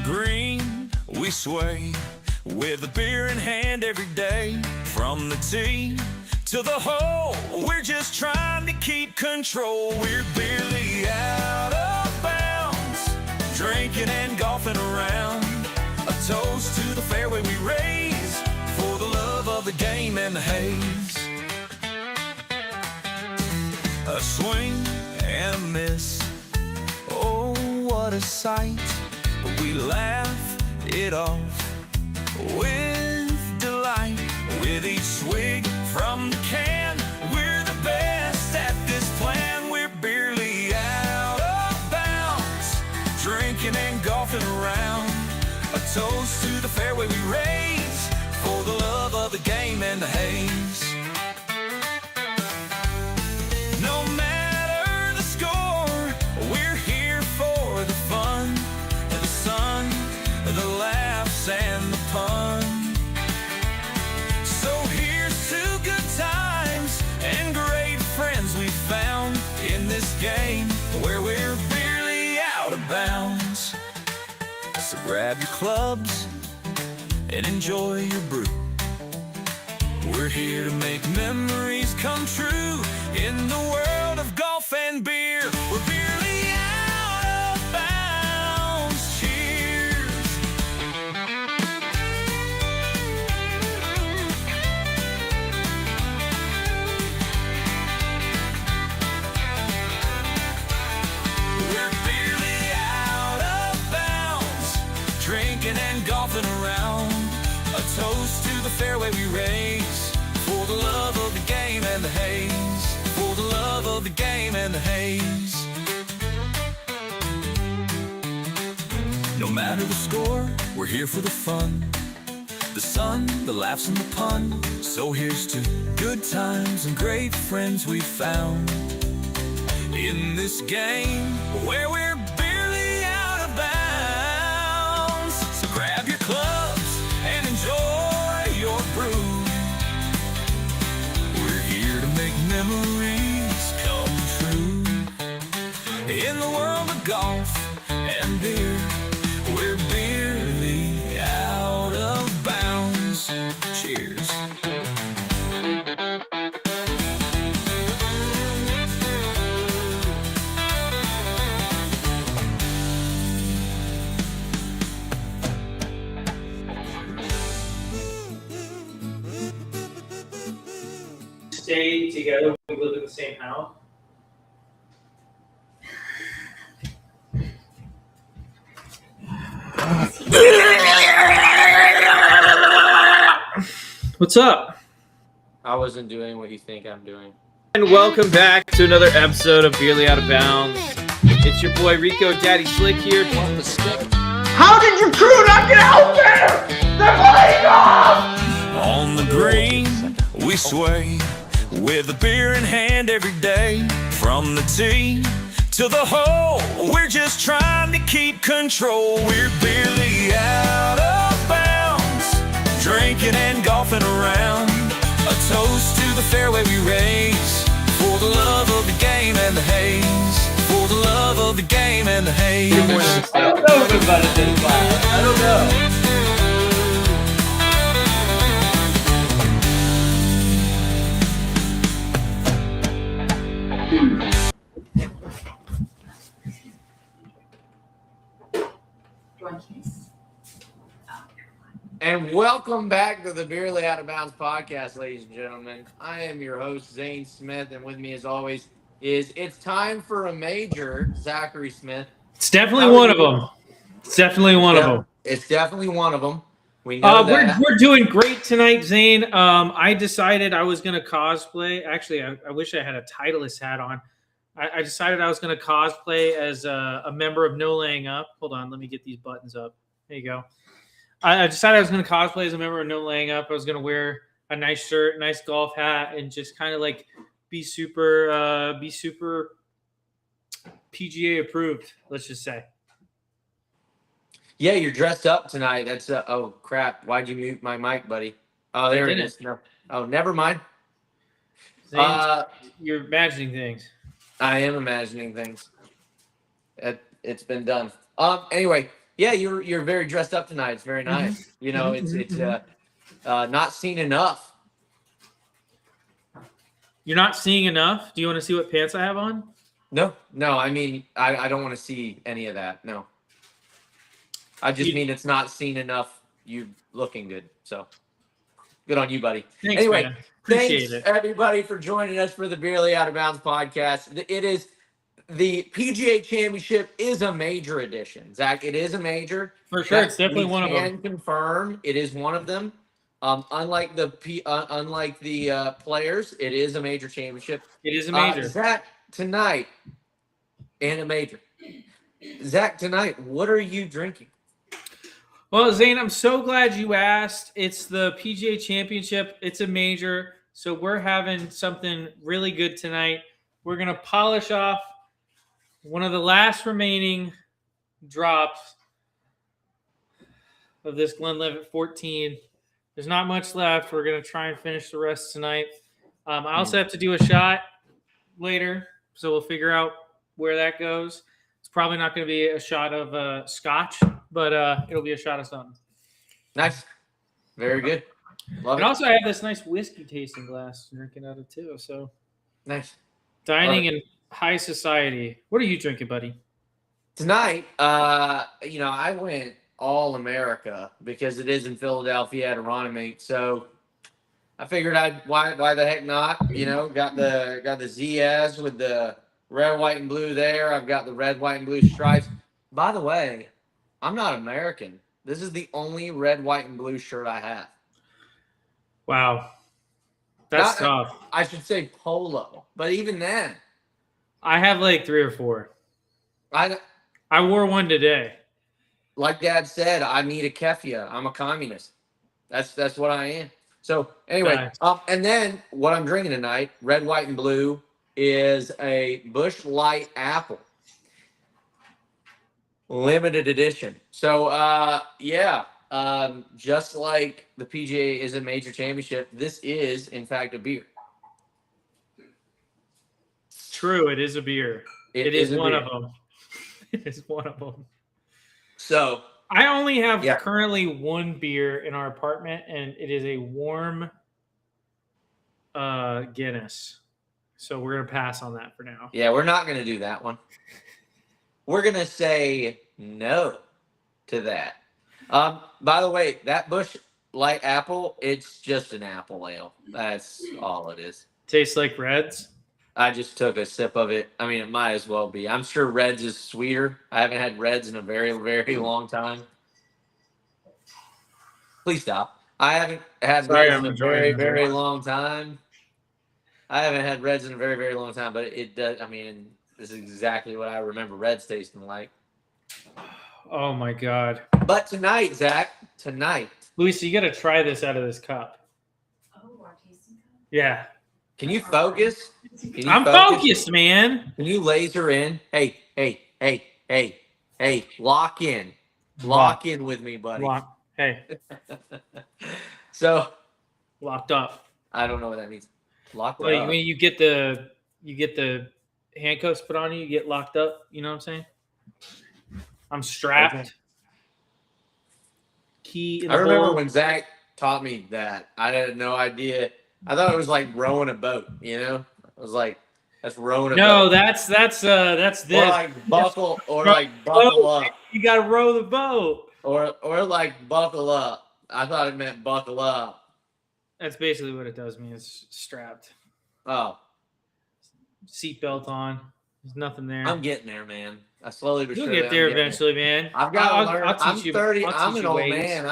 green, we sway with a beer in hand every day. From the tee to the hole, we're just trying to keep control. We're barely out of bounds, drinking and golfing around. A toast to the fairway we raise, for the love of the game and the haze. A swing and a miss, oh what a sight. We laugh it off with delight. With each swig from the can, we're the best at this plan. We're barely out of bounds, drinking and golfing around. A toast to the fairway we raise, for the love of the game and the haze. No matter the score, we're here for the fun, the sun, the laughs and the pun. So here's to good times and great friends we found in this game where we're barely out of bounds. So grab your clubs and enjoy your brew. We're here to make memories come true in the world of golf and beer. We're barely out of bounds. Cheers. We're barely out of bounds, drinking and golfing around. A toast to the fairway we raise, for the love of the game and the haze. For the love of the game and the haze. No matter the score, we're here for the fun, the sun, the laughs and the pun. So here's to good times and great friends we found in this game where we're barely out of bounds. So grab your clubs and enjoy your brew. We're here to make memories come true in the world of golf and beer. We're barely out of bounds. Cheers. Stay together, we live in the same house. What's up? I wasn't doing what you think I'm doing. And welcome back to another episode of Barely Out of Bounds. It's your boy Rico Daddy Slick here. How did your crew not get out there? They're playing off! On the green, we sway with a beer in hand every day. From the tee to the hole, we're just trying to keep control. We're barely out of bounds, drinking and golfing around. A toast to the fairway we raise, for the love of the game and the haze. For the love of the game and the haze. I don't know about it this class. I don't know. And welcome back to the Barely Out of Bounds podcast, ladies and gentlemen. I am your host, Zane Smith, and with me, as always, is It's Time for a Major, Zachary Smith. It's definitely one of them. It's definitely one of them. It's definitely one of them. We know that. We're doing great tonight, Zane. I decided I was going to cosplay. Actually, I wish I had a Titleist hat on. I decided I was going to cosplay as a member of No Laying Up. Hold on, let me get these buttons up. There you go. I decided I was going to cosplay as a member of No Laying Up. I was going to wear a nice shirt, nice golf hat, and just kind of like be super PGA approved, let's just say. Yeah, you're dressed up tonight. That's oh crap! Why'd you mute my mic, buddy? Oh, there it is. No. Oh, never mind. You're imagining things. I am imagining things. It's been done. Anyway, Yeah, you're very dressed up tonight. It's very nice. You know, it's not seen enough. You're not seeing enough. Do you want to see what pants I have on? No. I mean, I don't want to see any of that. No. I just mean it's not seen enough. You looking good. So good on you, buddy. Thanks, Anyway, man. Appreciate thanks it. everybody for joining us for the Barely Out of Bounds podcast. It is the PGA Championship is a major edition, Zach. It is a major For sure, it's definitely one of them. Can confirm it is one of them. Unlike the players, it is a major championship. It is a major. Zach, tonight, and a major. Zach, tonight, what are you drinking? Well, Zane, I'm so glad you asked. It's the PGA Championship. It's a major, so we're having something really good tonight. We're going to polish off one of the last remaining drops of this Glenlivet 14. There's not much left. We're going to try and finish the rest tonight. I also have to do a shot later, so we'll figure out where that goes. It's probably not going to be a shot of scotch, but it'll be a shot of something. Nice. Very good. Love And it. also I have this nice whiskey tasting glass drinking out of too. So Nice. dining in high society. What are you drinking, buddy? Tonight, I went all America because it is in Philadelphia at Aronimate. So I figured why the heck not? You know, got the ZS with the red, white, and blue there. I've got the red, white, and blue stripes. By the way, I'm not American. This is the only red, white, and blue shirt I have. Wow. That's tough. I should say polo, but even then, I have like 3 or 4. I wore one today. like Dad said, I need a keffia. I'm a communist. That's what I am. So anyway, and then what I'm drinking tonight, red, white, and blue, is a Busch Light Apple, limited edition. So just like the PGA is a major championship, this is in fact a beer. True, it is a beer. It is one of them. It is one of them. So I only have currently one beer in our apartment, and it is a warm Guinness. So we're gonna pass on that for now. Yeah, we're not gonna do that one. We're gonna say no to that. By the way, that Busch Light Apple, it's just an apple ale. That's all it is. Tastes like Reds. I just took a sip of it. I mean, it might as well be. I'm sure Reds is sweeter. I haven't had Reds in a very, very long time. Please stop. I haven't had Reds in a very, very long time. I haven't had Reds in a very, very long time, but it does. I mean, this is exactly what I remember Reds tasting like. Oh my God. But tonight, Zach, Luis, you got to try this out of this cup. Oh, our tasting cup? Yeah. can you focus? I'm focused, man. Can you laser in? Hey, lock in. Lock in with me, buddy. Hey, So, locked up. I don't know what that means. Locked Well, up. when you get the handcuffs put on you, you get locked up. You know what I'm saying? I'm strapped. Okay. Key in I the remember hole. when Zach taught me that. I had no idea. I thought it was like rowing a boat, you know? I was like, that's rowing a boat. No, that's this. Or like buckle up. You got to row the boat. Or like buckle up. I thought it meant buckle up. That's basically what it does mean. It's strapped. Oh, Seatbelt on. There's nothing there. I'm getting there, man. I slowly but You'll surely. get there eventually, man. I've got to learn. I'll I'm teach you. 30. I'll I'm teach an you old ways. man.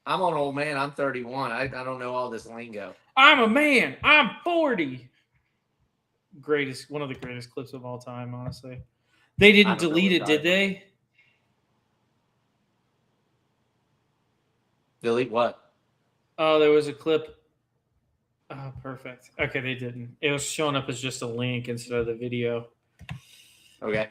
I'm an old man. I'm 31. I don't know all this lingo. I'm a man. I'm 40. One of the greatest clips of all time, honestly. They didn't don't know delete what it, did time. they? Delete what? Oh, there was a clip. Oh, perfect. Okay, they didn't. It was showing up as just a link instead of the video. Okay.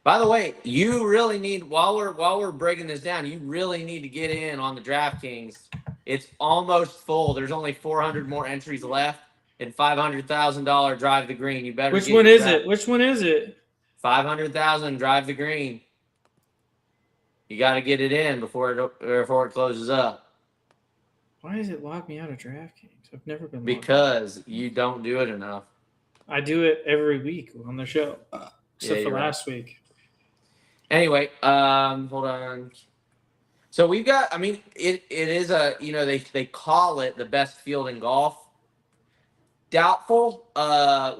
By the way, you really need while we're breaking this down, you really need to get in on the DraftKings. It's almost full. There's only 400 more entries left and $500,000 drive the green. You better. Which one is it? Which one is it? 500,000 drive the green. You got to get it in before it closes up Why does it lock me out of DraftKings? I've never been logged out. because you don't do it enough. I do it every week on the show, except for you're right. last week. Anyway, hold on. So we've got. I mean, it is a they call it the best field in golf. Doubtful.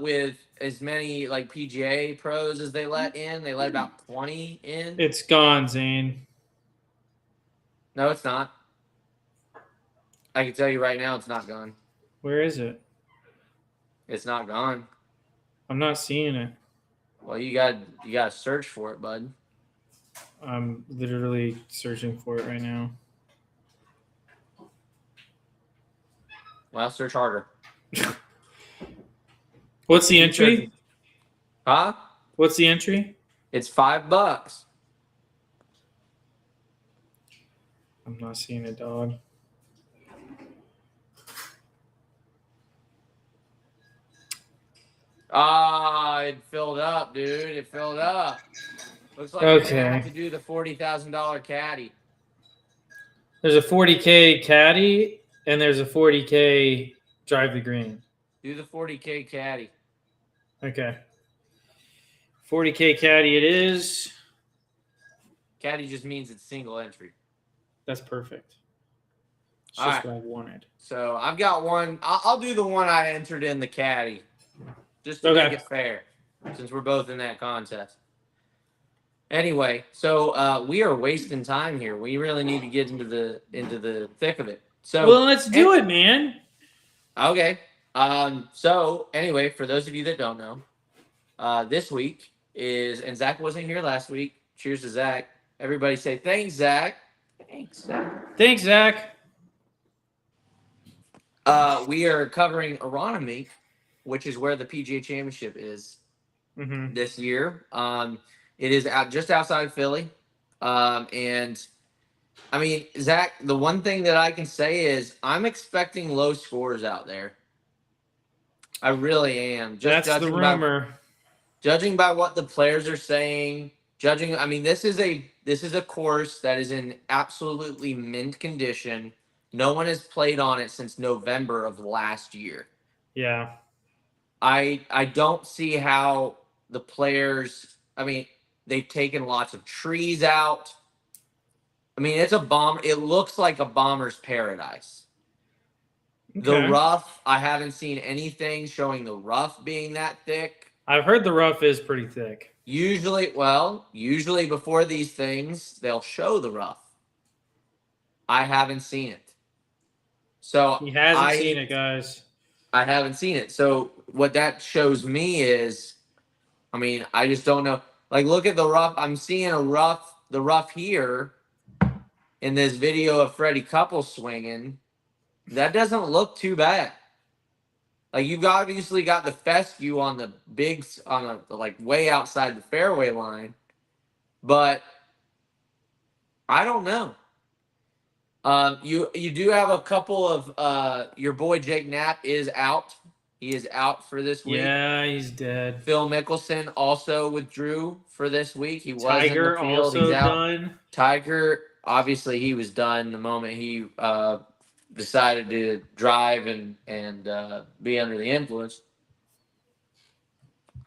With as many like PGA pros as they let in, they let about 20 in. It's gone, Zane. No, it's not. I can tell you right now, it's not gone. Where is it? It's not gone. I'm not seeing it. Well, you got to search for it, bud. I'm literally searching for it right now. Well, search harder. What's the entry? Huh? What's the entry? It's $5. I'm not seeing it, dog. Ah, it filled up, dude. It filled up. Looks like you're gonna have Okay. to do the $40,000 caddy. There's a 40K caddy and there's a 40K drive the green. Do the 40K caddy. Okay. 40K caddy it is. Caddy just means it's single entry. That's perfect. It's All just right. what I wanted. So I've got one. I'll do the one I entered in the caddy, just to Okay. make it fair, since we're both in that contest. Anyway, so we are wasting time here. We really need to get into the thick of it. So Well, let's do it, man. Okay. So anyway, for those of you that don't know, this week is, and Zach wasn't here last week. Cheers to Zach. Everybody say thanks, Zach. Thanks, Zach. Thanks, Zach. We are covering Aronimink, which is where the PGA Championship is Mm-hmm. this year. It is just outside Philly. And I mean, Zach, the one thing that I can say is I'm expecting low scores out there. I really am. That's the rumor. Judging by what the players are saying, I mean, this is a course that is in absolutely mint condition. No one has played on it since November of last year. Yeah. I don't see how the players, I mean, they've taken lots of trees out. I mean, it's a bomb. It looks like a bomber's paradise. The Okay. rough, I haven't seen anything showing the rough being that thick. I've heard the rough is pretty thick. Usually before these things, they'll show the rough. I haven't seen it. So He hasn't seen it, guys. I haven't seen it. So what that shows me is, I mean, I just don't know. Like, look at the rough. I'm seeing the rough here in this video of Freddie Couples swinging. That doesn't look too bad. Like, you've obviously got the fescue on the like way outside the fairway line, but I don't know. You do have a couple of your boy Jake Knapp is out. He is out for this week. Yeah, he's dead. Phil Mickelson also withdrew for this week. He was Tiger in the field. also He's out. done. Tiger, obviously, he was done the moment he decided to drive and be under the influence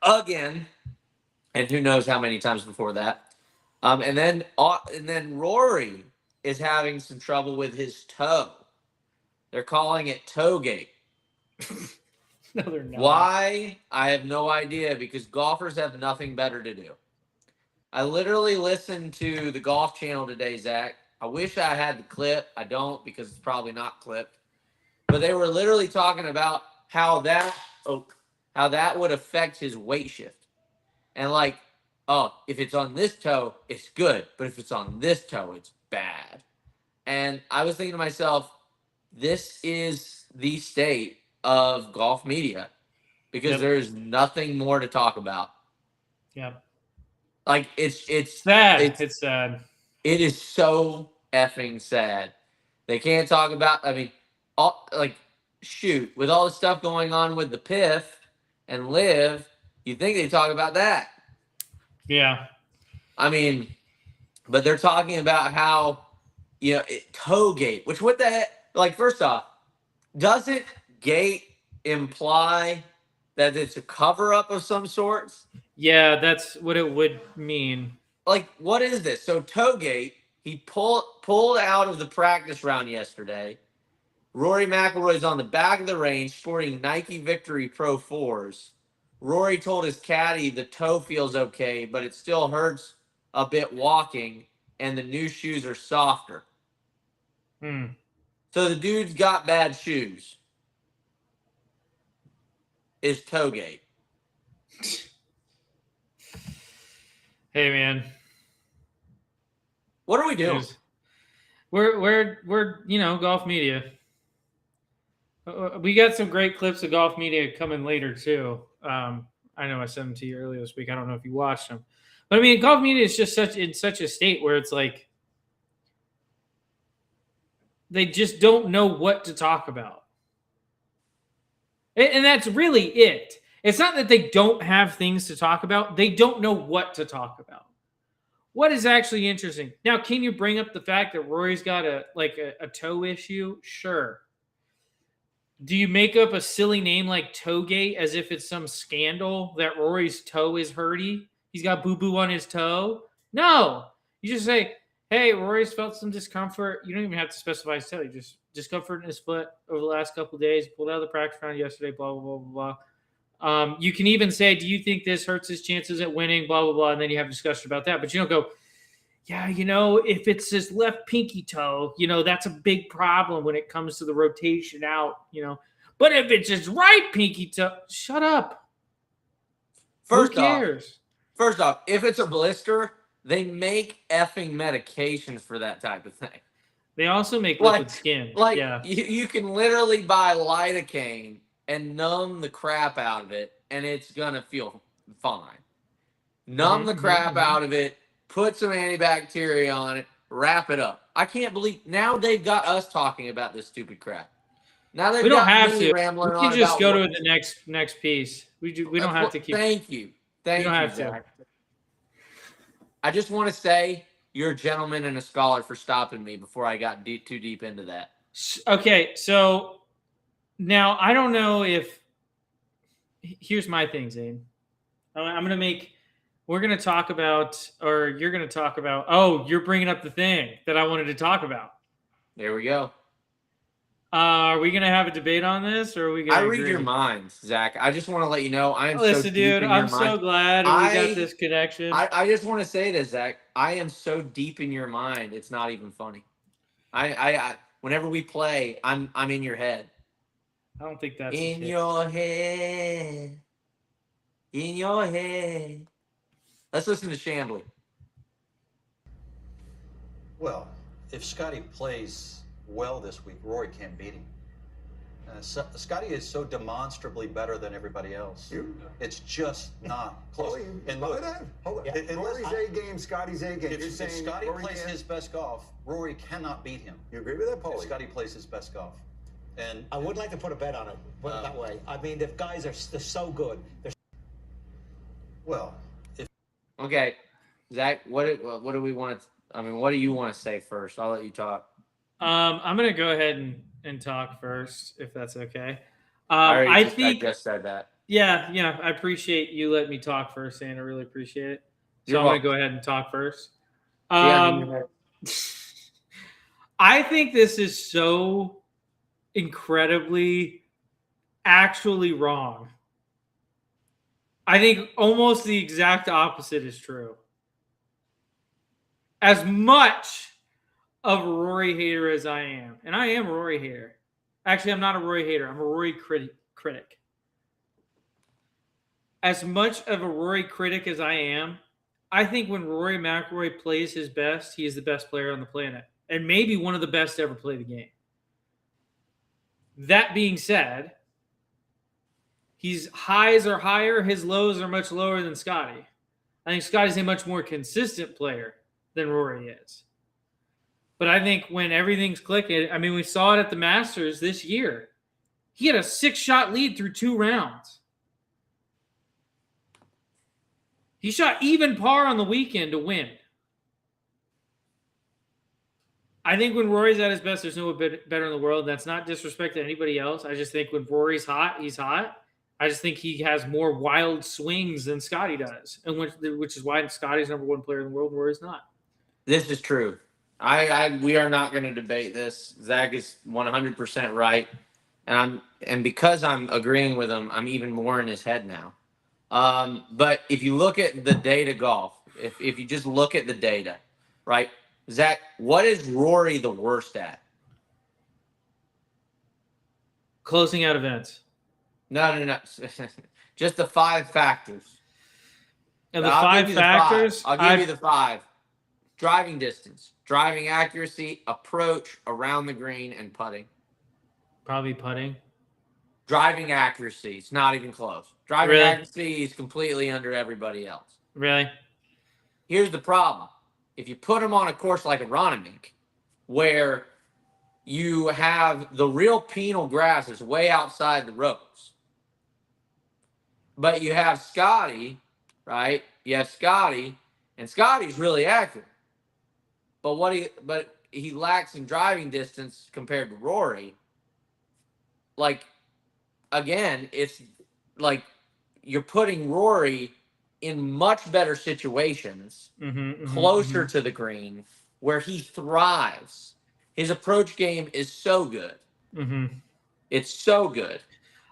again, and who knows how many times before that. And then Rory is having some trouble with his toe. They're calling it toegate. No, they're not. Why? I have no idea, because golfers have nothing better to do. I literally listened to the Golf Channel today, Zach. I wish I had the clip. I don't, because it's probably not clipped. But they were literally talking about how that would affect his weight shift. And like, oh, if it's on this toe, it's good. But if it's on this toe, it's bad. And I was thinking to myself, this is the state of golf media, because Yep. there's nothing more to talk about. Yeah. Like, it's Sad. It's- It's sad. It is so effing sad. They can't talk about, I mean, shoot, with all the stuff going on with the PIF and Live, you think they talk about that. Yeah. I mean, But they're talking about how, toe gate, which what the heck? Like, first off, doesn't gate imply that it's a cover up of some sorts? Yeah, that's what it would mean. Like, what is this? So toe gate, he pulled out of the practice round yesterday. Rory McIlroy's on the back of the range sporting Nike Victory Pro 4s. Rory told his caddy the toe feels okay, but it still hurts a bit walking, and the new shoes are softer. So the dude's got bad shoes. Is toegate. Hey, man. What are we doing? We're golf media. We got some great clips of golf media coming later too. I know I sent them to you earlier this week. I don't know if you watched them, but I mean, golf media is just in such a state where it's like they just don't know what to talk about, and that's really it. It's not that they don't have things to talk about; they don't know what to talk about. What is actually interesting now? Can you bring up the fact that Rory's got a toe issue? Sure. Do you make up a silly name like Toegate as if it's some scandal that Rory's toe is hurty? He's got boo-boo on his toe? No. You just say, hey, Rory's felt some discomfort. You don't even have to specify his toe. You just discomfort in his foot over the last couple of days. He pulled out of the practice round yesterday, blah, blah, blah, blah, blah. You can even say, do you think this hurts his chances at winning, blah, blah, blah, and then you have a discussion about that. But you don't go, yeah, if it's his left pinky toe, that's a big problem when it comes to the rotation out, But if it's his right pinky toe, shut up. Who cares? First off, if it's a blister, they make effing medications for that type of thing. They also make liquid skin. Yeah. You can literally buy lidocaine and numb the crap out of it, and it's going to feel fine. Numb the crap out of it, put some antibacteria on it, wrap it up. I can't believe now they've got us talking about this stupid crap. Now we don't have to. We can just go to the next piece. We don't have to keep. Thank you. Thank you, Zach. I just want to say you're a gentleman and a scholar for stopping me before I got too deep into that. Okay, so now I don't know if. Here's my thing, Zane. I'm going to make. We're going to talk about, or you're going to talk about, you're bringing up the thing that I wanted to talk about. There we go. Are we going to have a debate on this, or are we going to read your minds, Zach. I just want to let you know I am Listen, dude, I'm so glad we got this connection. I just want to say this, Zach. I am so deep in your mind, it's not even funny. I whenever we play, I'm in your head. I don't think that's in your head. In your head. Let's listen to Chambly. Well, if Scotty plays well this week, Rory can't beat him. Scotty is so demonstrably better than everybody else. It's just not close. And look, Rory's A game, Scotty's A game. If Scotty plays his best golf, Rory cannot beat him. You agree with that, Paulie? If Scotty plays his best golf. And I would like to put a bet on it, put it that way. I mean, the guys they're so good. Okay, Zach, what do we want to? What do you want to say first? I'll let you talk. I'm gonna go ahead and talk first, if that's okay. I just said that. Yeah, I appreciate you letting me talk first, and I really appreciate it. So You're I'm welcome. gonna go ahead and talk first. Yeah, I think this is so incredibly actually wrong. I think almost the exact opposite is true. As much of a Rory hater as I am, and I am a Rory hater. Actually, I'm not a Rory hater. I'm a Rory critic. As much of a Rory critic as I am, I think when Rory McIlroy plays his best, he is the best player on the planet, and maybe one of the best to ever play the game. That being said, his highs are higher, his lows are much lower than Scotty. I think Scotty's a much more consistent player than Rory is. But I think when everything's clicking, we saw it at the Masters this year. He had a 6-shot lead through 2 rounds. He shot even par on the weekend to win. I think when Rory's at his best, there's no one better in the world. That's not disrespect to anybody else. I just think when Rory's hot, he's hot. I just think he has more wild swings than Scotty does, and which is why Scotty's number one player in the world, Rory's not. This is true. We are not going to debate this. Zach is 100% right, and because I'm agreeing with him, I'm even more in his head now. But if you look at the data golf, if you just look at the data, right, Zach, what is Rory the worst at? Closing out events. No. Just the 5 factors. And the 5 factors? I'll give you the 5. Driving distance, driving accuracy, approach, around the green, and putting. Probably putting. Driving accuracy, it's not even close. Driving accuracy is completely under everybody else. Really? Here's the problem. If you put him on a course like a Ronimink, where you have the real penal grass is way outside the ropes, but you have Scotty, right? You have Scotty, and Scotty's really accurate. But he lacks in driving distance compared to Rory. Like, again, it's like you're putting Rory in much better situations, closer to the green, where he thrives. His approach game is so good. It's so good.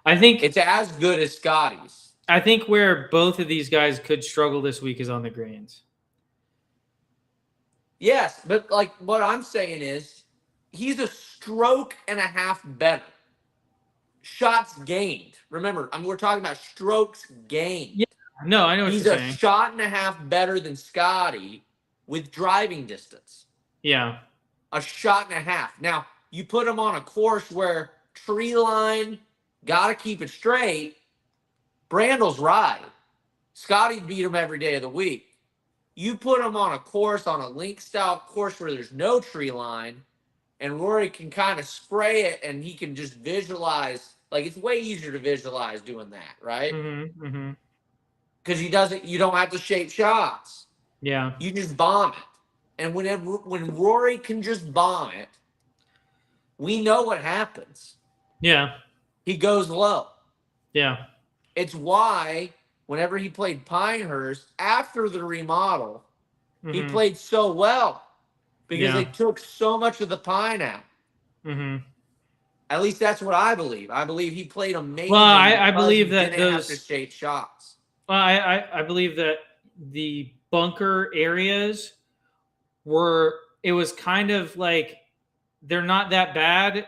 I think it's as good as Scotty's. I think where both of these guys could struggle this week is on the greens. Yes, but like what I'm saying is he's a stroke and a half better. Shots gained. Remember, we're talking about strokes gained. Yeah. No, I know what you're saying. He's a shot and a half better than Scotty with driving distance. Yeah. A shot and a half. Now, you put him on a course where tree line, got to keep it straight. Brandl's right. Scotty beat him every day of the week. You put him on a course, on a link-style course where there's no tree line, and Rory can kind of spray it, and he can just visualize. Like, it's way easier to visualize doing that, right? Because you don't have to shape shots. Yeah. You just bomb it. And when Rory can just bomb it, we know what happens. Yeah. He goes low. Yeah. It's why whenever he played Pinehurst after the remodel, he played so well because they took so much of the pine out. At least that's what I believe. I believe he played amazing. Well, I believe that didn't have to shape shots. Well, I believe that the bunker areas it was kind of like they're not that bad.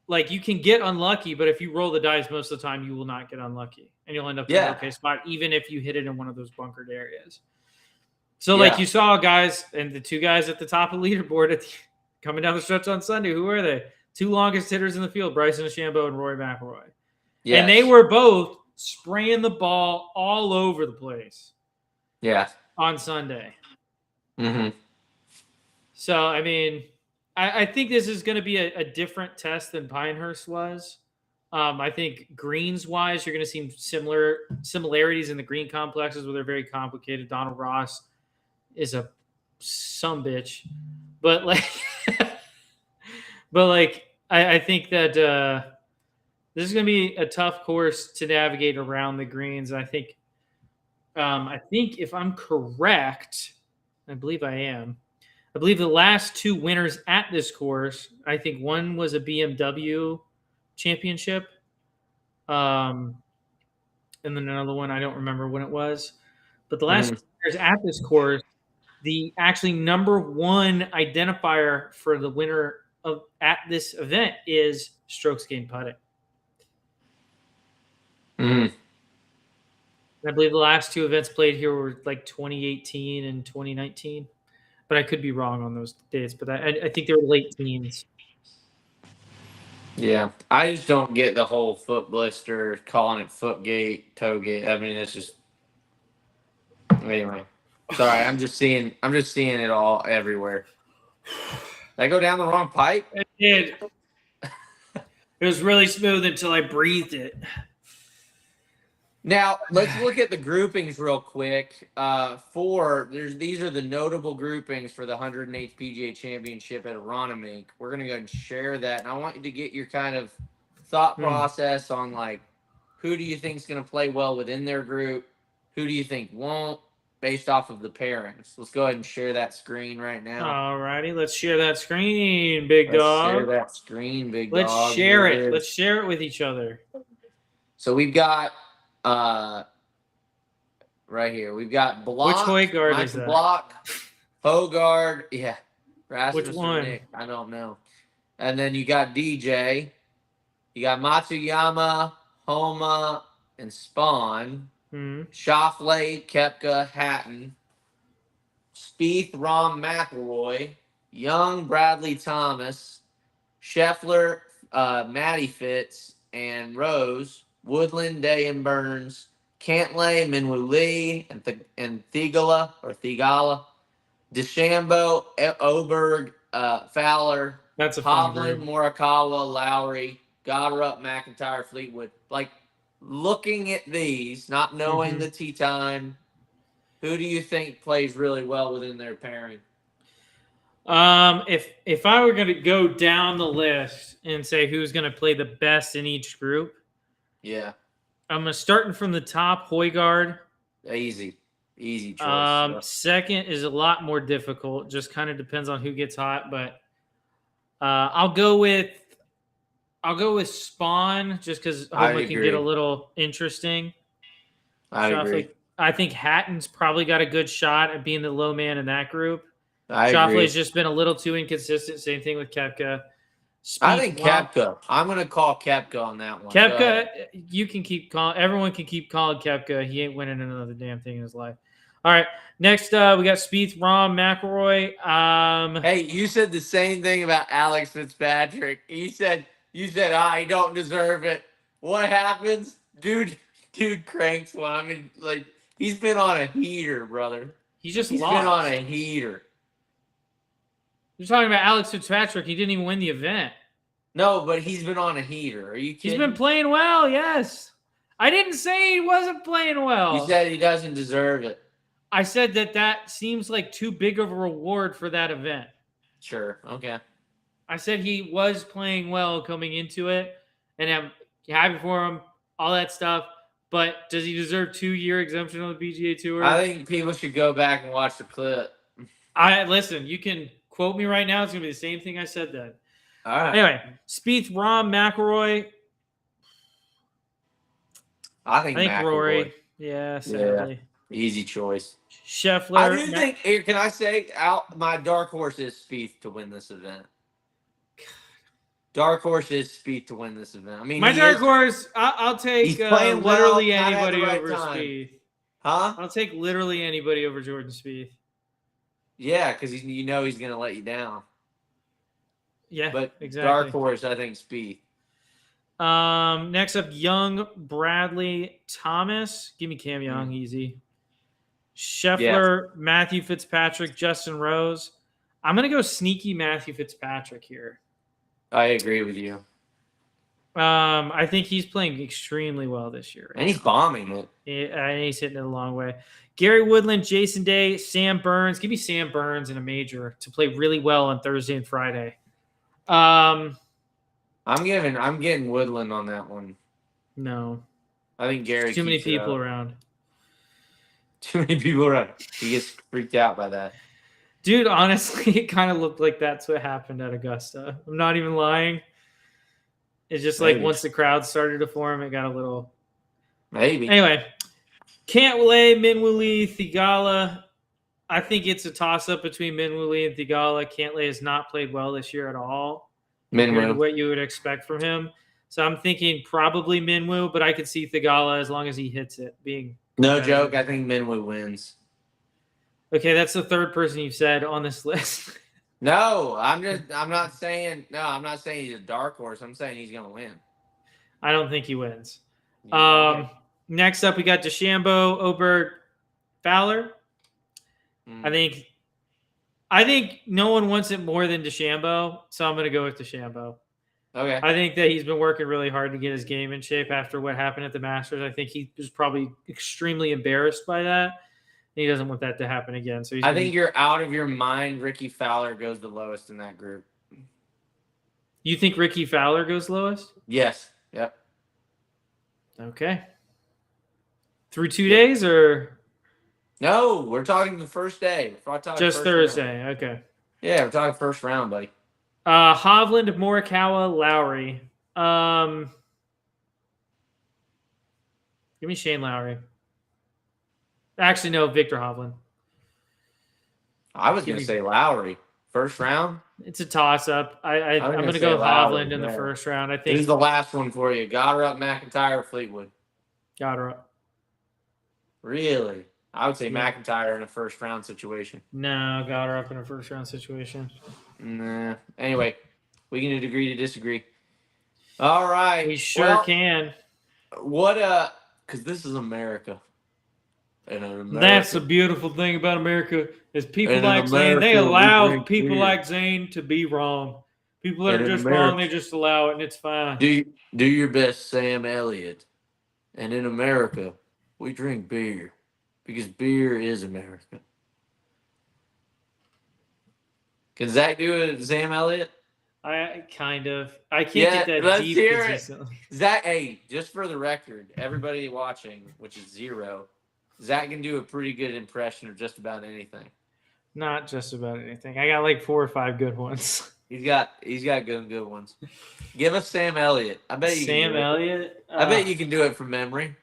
Like, you can get unlucky, but if you roll the dice most of the time, you will not get unlucky. And you'll end up in an okay spot, even if you hit it in one of those bunkered areas. So, like, you saw guys, and the 2 guys at the top of the leaderboard coming down the stretch on Sunday, who are they? 2 longest hitters in the field, Bryson DeChambeau and Rory McIlroy. Yes. And they were both spraying the ball all over the place. Yeah. On Sunday. So, I mean, I think this is going to be a different test than Pinehurst was. I think greens-wise, you're going to see similarities in the green complexes where they're very complicated. Donald Ross is a sumbitch. But, I think that this is going to be a tough course to navigate around the greens. I think if I'm correct, I believe I am. I believe the last 2 winners at this course, I think one was a BMW championship. And then another one, I don't remember when it was. But the last 2 winners at this course, the actually number 1 identifier for the winner at this event is strokes gained putting. I believe the last 2 events played here were like 2018 and 2019. But I could be wrong on those dates. But I think they were late teens. Yeah. I just don't get the whole foot blister, calling it foot gate, toe gate. I mean, it's just... Anyway. Sorry, I'm just seeing it all everywhere. Did I go down the wrong pipe? It did. It was really smooth until I breathed it. Now let's look at the groupings real quick. These are the notable groupings for the 108th PGA Championship at Aronimink. We're gonna go and share that, and I want you to get your kind of thought process on like who do you think is gonna play well within their group, who do you think won't, based off of the pairings. Let's go ahead and share that screen right now. All righty, let's share that screen, big Let's dog. share that screen, big Let's dog. share Here it. is. Let's share it with each other. So we've got right here. We've got Block. Which Hoygaard Michael is that? Block, Hogard. Yeah. Rasmus Which or one? Nick, I don't know. And then you got DJ. You got Matsuyama, Homa, and Spawn. Schauffele, Koepka, Hatton. Spieth, Rahm, McIlroy. Young, Bradley, Thomas. Scheffler, Matty Fitz, and Rose. Woodland, Day, and Burns. Cantlay, Minwoo Lee, and Thigala. DeChambeau, Oberg, Fowler. That's a fun Hovland, group. Morikawa, Lowry, Goddard, McIntyre, Fleetwood. Like, looking at these, not knowing the tee time, who do you think plays really well within their pairing? If I were going to go down the list and say who's going to play the best in each group, Yeah, I'm going to starting from the top. Hoygaard. easy choice. Second is a lot more difficult. Just kind of depends on who gets hot, but I'll go with Spawn just because Homa can get a little interesting. I agree. I think Hatton's probably got a good shot at being the low man in that group. I agree. Schauffele's just been a little too inconsistent. Same thing with Koepka. I think Koepka. I'm going to call Koepka on that one. Koepka, you can keep calling. Everyone can keep calling Koepka. He ain't winning another damn thing in his life. All right. Next, we got Spieth, Rahm, McIlroy. Hey, you said the same thing about Alex Fitzpatrick. You said he don't deserve it. What happens? Dude cranks one. I mean, like, he's been on a heater, brother. He's been on a heater. You're talking about Alex Fitzpatrick. He didn't even win the event. No, but he's been on a heater. Are you kidding? He's been playing well, yes. I didn't say he wasn't playing well. You said he doesn't deserve it. I said that seems like too big of a reward for that event. Sure. Okay. I said he was playing well coming into it, and I'm happy for him, all that stuff. But does he deserve 2-year exemption on the PGA Tour? I think people should go back and watch the clip. Listen, you can quote me right now. It's going to be the same thing I said then. All right. Anyway, Spieth, Rahm, McIlroy. I think McIlroy. Rory. Yeah, sadly. Yeah, easy choice. Scheffler. I do think, here, can I say, my dark horse is Spieth to win this event. Dark horse is Spieth to win this event. I mean, my dark horse, I'll take he's playing literally well, anybody over time. Spieth. Huh? I'll take literally anybody over Jordan Spieth. Yeah, because he's going to let you down. Yeah, but exactly. Dark horse, I think Spieth. Next up, Young, Bradley, Thomas. Give me Cam Young, easy. Scheffler, Matthew Fitzpatrick, Justin Rose. I'm going to go sneaky Matthew Fitzpatrick here. I agree with you. I think he's playing extremely well this year. And he's bombing it. And he's hitting it a long way. Gary Woodland, Jason Day, Sam Burns. Give me Sam Burns in a major to play really well on Thursday and Friday. I'm getting Woodland on that one. No. I think Gary. Too many people around. Too many people around. He gets freaked out by that. Dude, honestly, it kind of looked like that's what happened at Augusta. I'm not even lying. It's just like once the crowd started to form, it got a little. Maybe. Anyway, Cantlay, Minwoo Lee, Thigala. I think it's a toss-up between Minwoo Lee and Thigala. Cantlay has not played well this year at all. Minwoo. What you would expect from him. So I'm thinking probably Minwoo, but I could see Thigala as long as he hits it being. No joke. I think Minwoo wins. Okay, that's the third person you've said on this list. No, I'm not saying he's a dark horse. I'm saying he's going to win. I don't think he wins. Yeah, okay. Next up, we got DeChambeau, Oberg, Fowler. I think no one wants it more than DeChambeau, so I'm going to go with DeChambeau. Okay. I think that he's been working really hard to get his game in shape after what happened at the Masters. I think he was probably extremely embarrassed by that. He doesn't want that to happen again. So I think you're out of your mind. Ricky Fowler goes the lowest in that group. You think Ricky Fowler goes lowest? Yes. Yep. Okay. Through 2 days or No, we're talking the first day. We're talking just first Thursday? round. Okay. Yeah, we're talking first round, buddy. Hovland, Morikawa, Lowry. Give me Shane Lowry. Actually, no, Victor Hovland. I was going to say Lowry. First round? It's a toss-up. I'm going to go Hovland in the first round. I think this is the last one for you. Goddard, McIntyre, or Fleetwood? got her up. Really? I would say McIntyre in a first round situation. No, got her up in a first round situation. Nah. Anyway, we can agree to disagree. All right. We sure can. What because this is America. And in America, that's the beautiful thing about America is people and like America, Zane. They allow people beer. like Zane to be wrong. People that And are just America, wrong, they just allow it, and it's fine. Do your best, Sam Elliott. And in America, we drink beer because beer is America. Can Zach do it, Sam Elliott? I can't get that let's deep hear consistently. it. Zach, hey, just for the record, everybody watching, which is 0, Zach can do a pretty good impression of just about anything. Not just about anything. I got like 4 or 5 good ones. He's got good ones. Give us Sam Elliott. I bet you Sam can do it. Elliott. I bet you can do it from memory.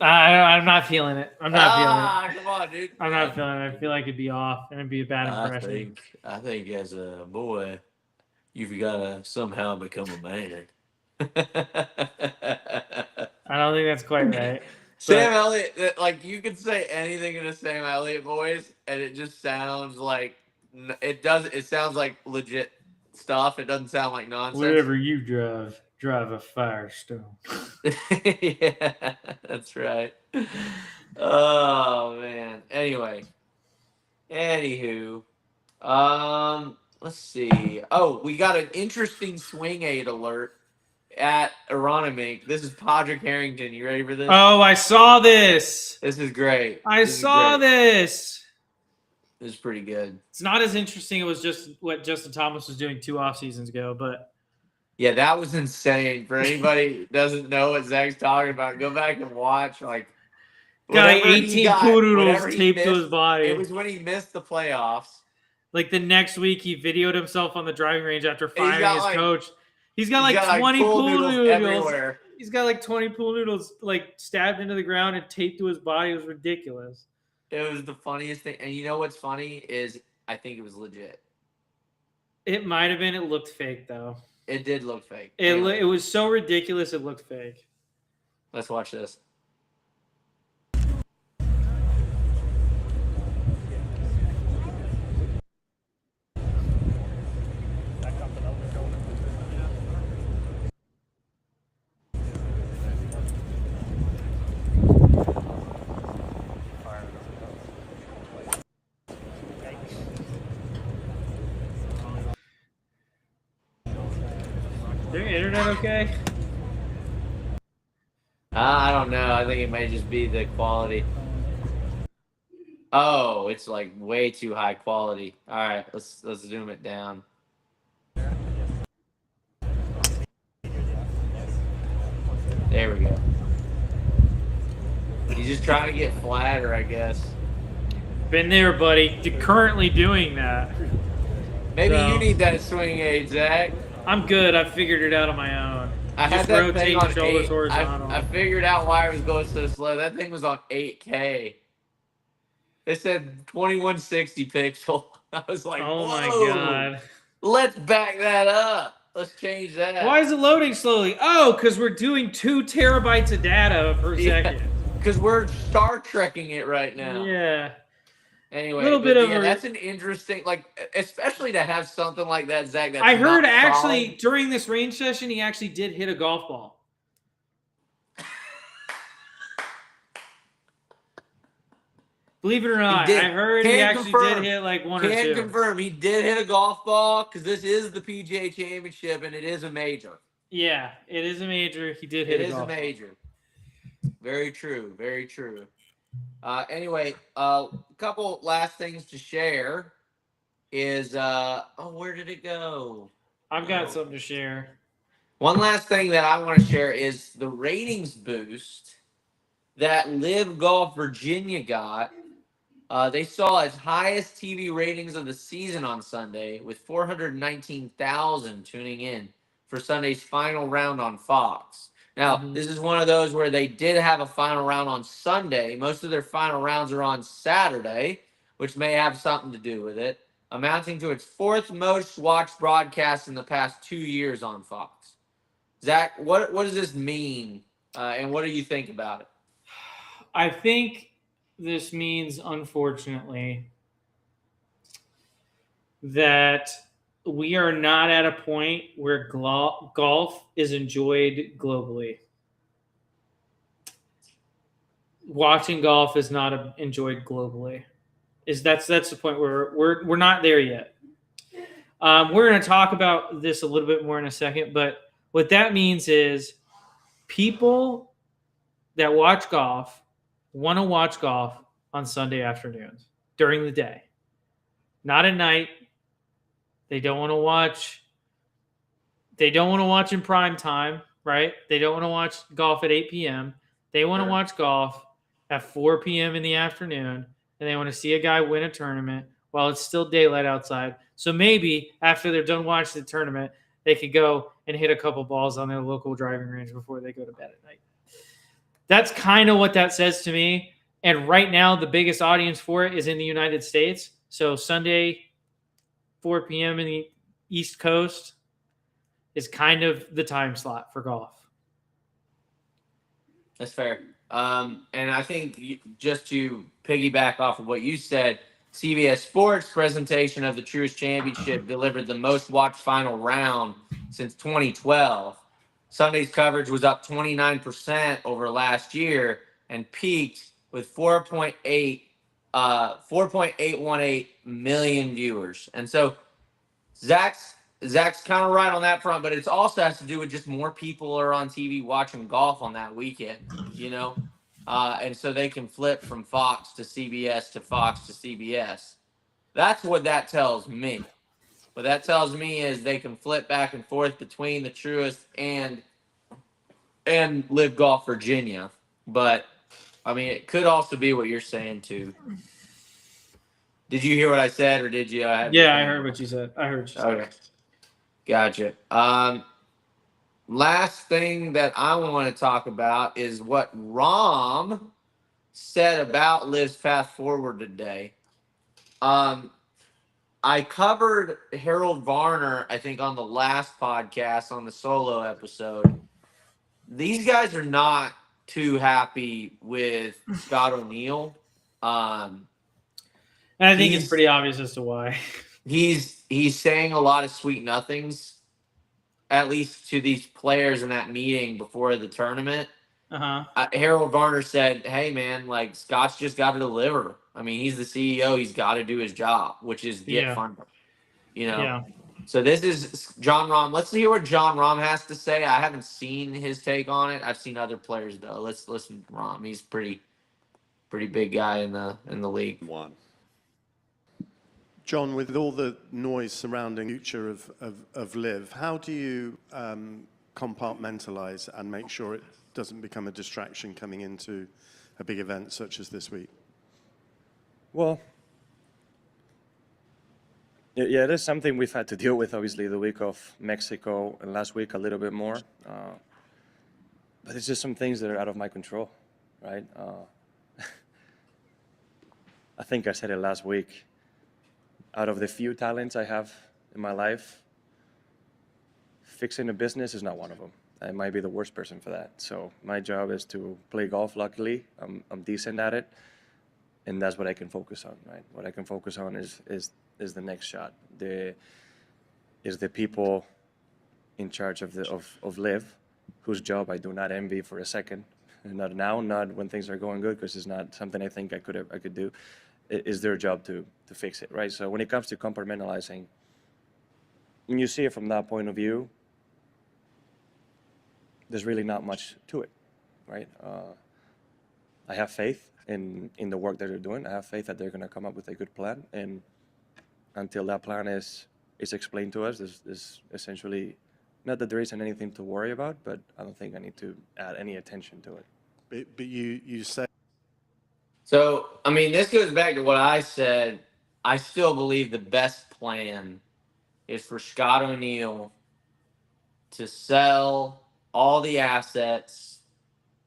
I'm not feeling it. I'm not feeling it. Come on, dude. I'm not feeling it. I feel like it'd be off and it'd be a bad impression. I think as a boy, you've got to somehow become a man. I don't think that's quite right. Sam Elliott, like you could say anything in a Sam Elliott voice, and it just sounds like it does. It sounds like legit stuff. It doesn't sound like nonsense. Wherever you drive a Firestone. Yeah, that's right. Oh man. Anywho, let's see. Oh, we got an interesting swing aid alert at Aronimink. This is Podrick Harrington. You ready for this? Oh, I saw this. This is great. I saw this. This is pretty good. It's not as interesting. It was just what Justin Thomas was doing 2 off seasons ago, but yeah, that was insane. For anybody who doesn't know what Zach's talking about, go back and watch. Like, got 18 poodles taped to his body. It was when he missed the playoffs. Like the next week, he videoed himself on the driving range after firing his coach. He's got like 20 pool noodles everywhere. He's got like 20 pool noodles like stabbed into the ground and taped to his body. It was ridiculous. It was the funniest thing. And you know what's funny is I think it was legit. It might have been. It looked fake though. It did look fake. It was so ridiculous. It looked fake. Let's watch this. Is your internet okay? I don't know. I think it might just be the quality. Oh, it's like way too high quality. All right, let's zoom it down. There we go. He's just trying to get flatter, I guess. Been there, buddy. You're currently doing that. Maybe you need that swing aid, Zach. I'm good. I figured it out on my own. I had Just that rotate thing the on shoulders 8. horizontal. I figured out why I was going so slow. That thing was on 8K. It said 2160 pixel. I was like, oh my whoa, god. let's back that up. Let's change that. Why is it loading slowly? Oh, because we're doing 2 terabytes of data per second. Because we're Star Trekking it right now. Yeah. Anyway, little bit of that's an interesting, like, especially to have something like that, Zach. That's I heard not actually solid. during this range session, he actually did hit a golf ball. Believe it or not, did. I heard he Can actually confirm. did hit like one or Can two. confirm he did hit a golf ball because this is the PGA Championship and it is a major. Yeah, it is a major. He did hit It is golf a ball. major. Very true. Very true. Anyway, a couple last things to share is where did it go? I've got something to share. One last thing that I want to share is the ratings boost that Live Golf Virginia got. They saw its highest TV ratings of the season on Sunday, with 419,000 tuning in for Sunday's final round on Fox. Now, this is one of those where they did have a final round on Sunday. Most of their final rounds are on Saturday, which may have something to do with it, amounting to its fourth most watched broadcast in the past 2 years on Fox. Zach, what does this mean, and what do you think about it? I think this means, unfortunately, that we are not at a point where golf is enjoyed globally. Watching golf is not enjoyed globally. That's the point where we're not there yet. We're going to talk about this a little bit more in a second, but what that means is people that watch golf want to watch golf on Sunday afternoons during the day, not at night. They don't want to watch. They don't want to watch in prime time, right? They don't want to watch golf at 8 p.m. They want to watch golf at 4 p.m. in the afternoon, and they want to see a guy win a tournament while it's still daylight outside. So maybe after they're done watching the tournament, they could go and hit a couple balls on their local driving range before they go to bed at night. That's kind of what that says to me. And right now, the biggest audience for it is in the United States. So Sunday, 4 p.m. in the East Coast is kind of the time slot for golf. That's fair. And I think just to piggyback off of what you said, CBS Sports presentation of the Truist Championship delivered the most watched final round since 2012. Sunday's coverage was up 29% over last year and peaked with 4.818 million viewers. And so Zach's kind of right on that front, but it also has to do with just more people are on TV watching golf on that weekend, and so they can flip from Fox to CBS to Fox to CBS. That's what that tells me. What that tells me is they can flip back and forth between the Truist and Live Golf Virginia. But I mean, it could also be what you're saying too. Did you hear what I said, or did you? Yeah, I heard what you said. Okay, gotcha. Last thing that I want to talk about is what Rom said about Liv's path forward today. I covered Harold Varner, I think, on the last podcast, on the solo episode. These guys are not too happy with Scott O'Neill. And I think it's pretty obvious as to why. He's saying a lot of sweet nothings, at least to these players in that meeting before the tournament. Harold Varner said, hey, man, like, Scott's just got to deliver. I mean, he's the CEO. He's got to do his job, which is get funded. Yeah. So this is John Rahm. Let's hear what John Rahm has to say. I haven't seen his take on it. I've seen other players, though. Let's listen to Rahm. He's pretty big guy in the league. John, with all the noise surrounding the future of Live, how do you compartmentalize and make sure it doesn't become a distraction coming into a big event such as this week? Well, yeah, it is something we've had to deal with, obviously, the week of Mexico and last week a little bit more. But it's just some things that are out of my control, right? I think I said it last week. Out of the few talents I have in my life, fixing a business is not one of them. I might be the worst person for that. So my job is to play golf. Luckily, I'm decent at it, and that's what I can focus on. Right? What I can focus on is the next shot. The people in charge of Live, whose job I do not envy for a second. not now, not when things are going good, because it's not something I think I could do. It's their job to fix it, right? So when it comes to compartmentalizing, when you see it from that point of view, there's really not much to it, right? I have faith in the work that they're doing. I have faith that they're going to come up with a good plan, and until that plan is explained to us, there's essentially, not that there isn't anything to worry about, but I don't think I need to add any attention to it. But you say. So, I mean, this goes back to what I said. I still believe the best plan is for Scott O'Neill to sell all the assets,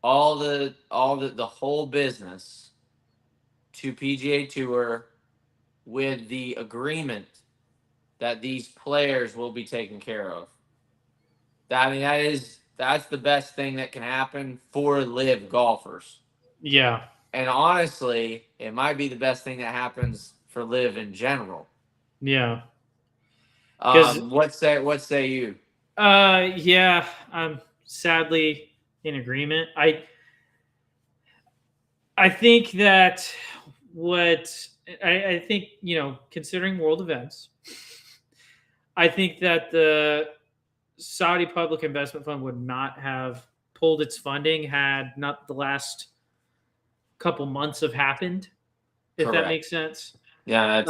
all the whole business to PGA Tour with the agreement that these players will be taken care of. I mean, that's the best thing that can happen for live golfers. Yeah. And honestly, it might be the best thing that happens for live in general. Yeah. What say you? Yeah, I'm sadly in agreement. I think that I think, considering world events, I think that the Saudi Public Investment Fund would not have pulled its funding had not the last couple months have happened, if Correct. that makes sense. Yeah, that's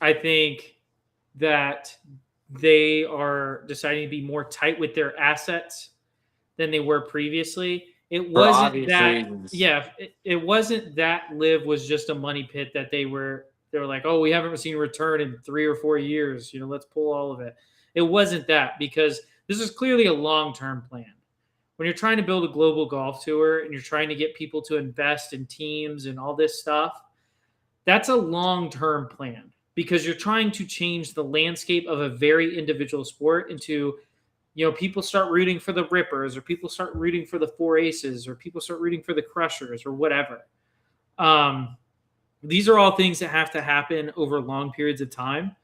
I think that they are deciding to be more tight with their assets than they were previously. It wasn't that reasons. it wasn't that live was just a money pit that they were like, oh, we haven't seen a return in 3 or 4 years, let's pull all of it. It wasn't that, because this is clearly a long-term plan. When you're trying to build a global golf tour and you're trying to get people to invest in teams and all this stuff, that's a long-term plan, because you're trying to change the landscape of a very individual sport into, people start rooting for the Rippers, or people start rooting for the Four Aces, or people start rooting for the Crushers, or whatever. These are all things that have to happen over long periods of time.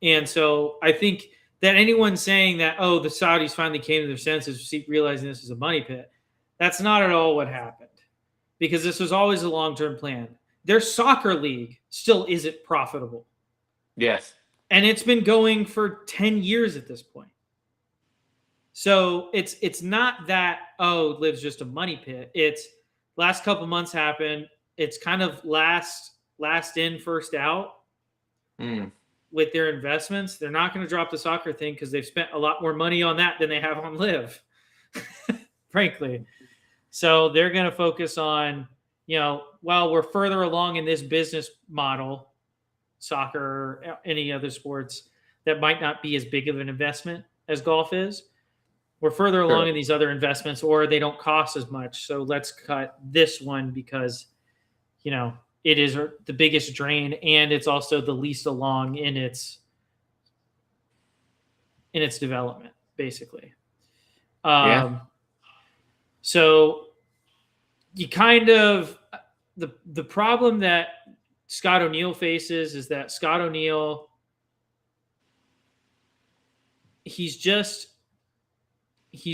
And so I think that anyone saying that, oh, the Saudis finally came to their senses, realizing this is a money pit, that's not at all what happened, because this was always a long-term plan. Their soccer league still isn't profitable. Yes. And it's been going for 10 years at this point. So it's not that, oh, Live's just a money pit. It's last couple months happened. It's kind of last in, first out with their investments. They're not going to drop the soccer thing because they've spent a lot more money on that than they have on Live, frankly. So they're going to focus on, while we're further along in this business model, soccer or any other sports that might not be as big of an investment as golf is, we're further along in these other investments, or they don't cost as much. So let's cut this one because, it is the biggest drain, and it's also the least along in its development, basically. So you kind of, the problem that Scott O'Neill faces is that Scott O'Neill, he's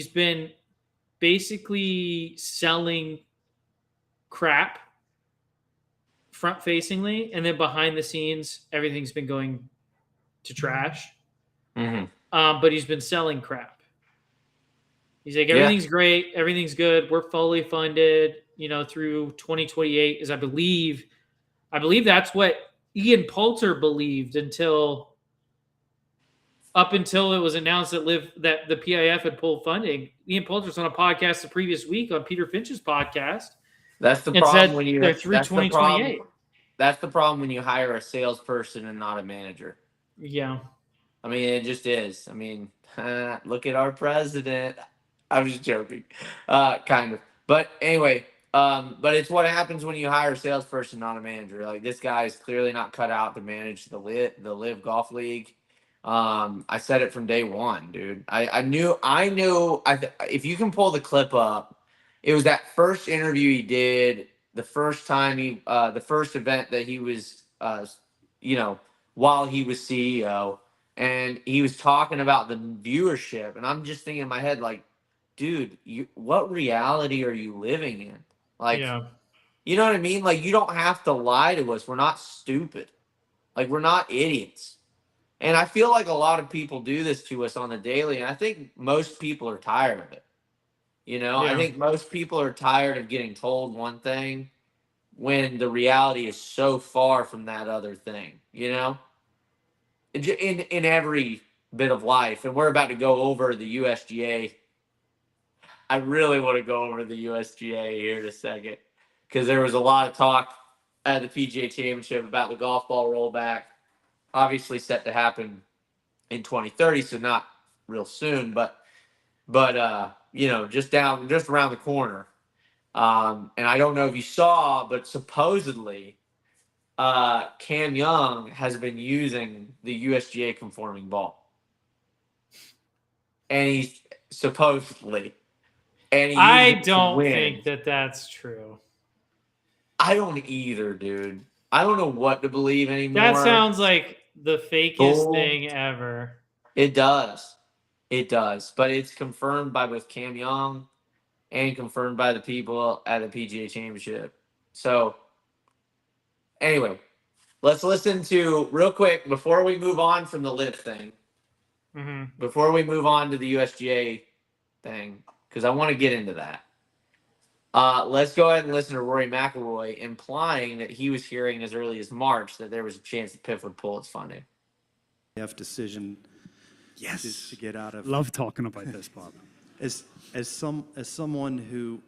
been basically selling crap front facingly, and then behind the scenes, everything's been going to trash. But he's been selling crap. He's like, everything's great, everything's good, we're fully funded, through 2028, is I believe that's what Ian Poulter believed up until it was announced that the PIF had pulled funding. Ian Poulter's on a podcast the previous week on Peter Finch's podcast. That's the problem when they're through 2028. That's the problem when you hire a salesperson and not a manager. Yeah. I mean, it just is. I mean, look at our president. I'm just joking. Kind of. But anyway, but it's what happens when you hire a salesperson, not a manager. Like, this guy is clearly not cut out to manage the Live Golf League. I said it from day one, dude. I knew. If you can pull the clip up, it was that first interview he did, the first time the first event that he was, while he was CEO, and he was talking about the viewership, and I'm just thinking in my head, like, dude, what reality are you living in? Like, Yeah. you know what I mean? Like, you don't have to lie to us. We're not stupid. Like, we're not idiots. And I feel like a lot of people do this to us on the daily, and I think most people are tired of it. You know, I Yeah. think most people are tired of getting told one thing when the reality is so far from that other thing, you know? In every bit of life. And we're about to go over the USGA. I really want to go over the USGA here in a second because there was a lot of talk at the PGA Championship about the golf ball rollback. Obviously set to happen in 2030, so not real soon, but you know, just around the corner. And I don't know if you saw, but supposedly Cam Young has been using the USGA conforming ball, and he's supposedly, and he I used it to don't win. think that that's true. I don't either, dude. I don't know what to believe anymore. That sounds like the fakest Bull. thing ever. It does. It does. But it's confirmed by both Cam Young and confirmed by the people at the PGA Championship. So, anyway, let's listen to, real quick, before we move on from the lift thing, before we move on to the USGA thing, because I want to get into that. Let's go ahead and listen to Rory McIlroy implying that he was hearing as early as March that there was a chance that PIF would pull its funding. Decision. Yes. To get out of. Love talking about this, Bob. As someone who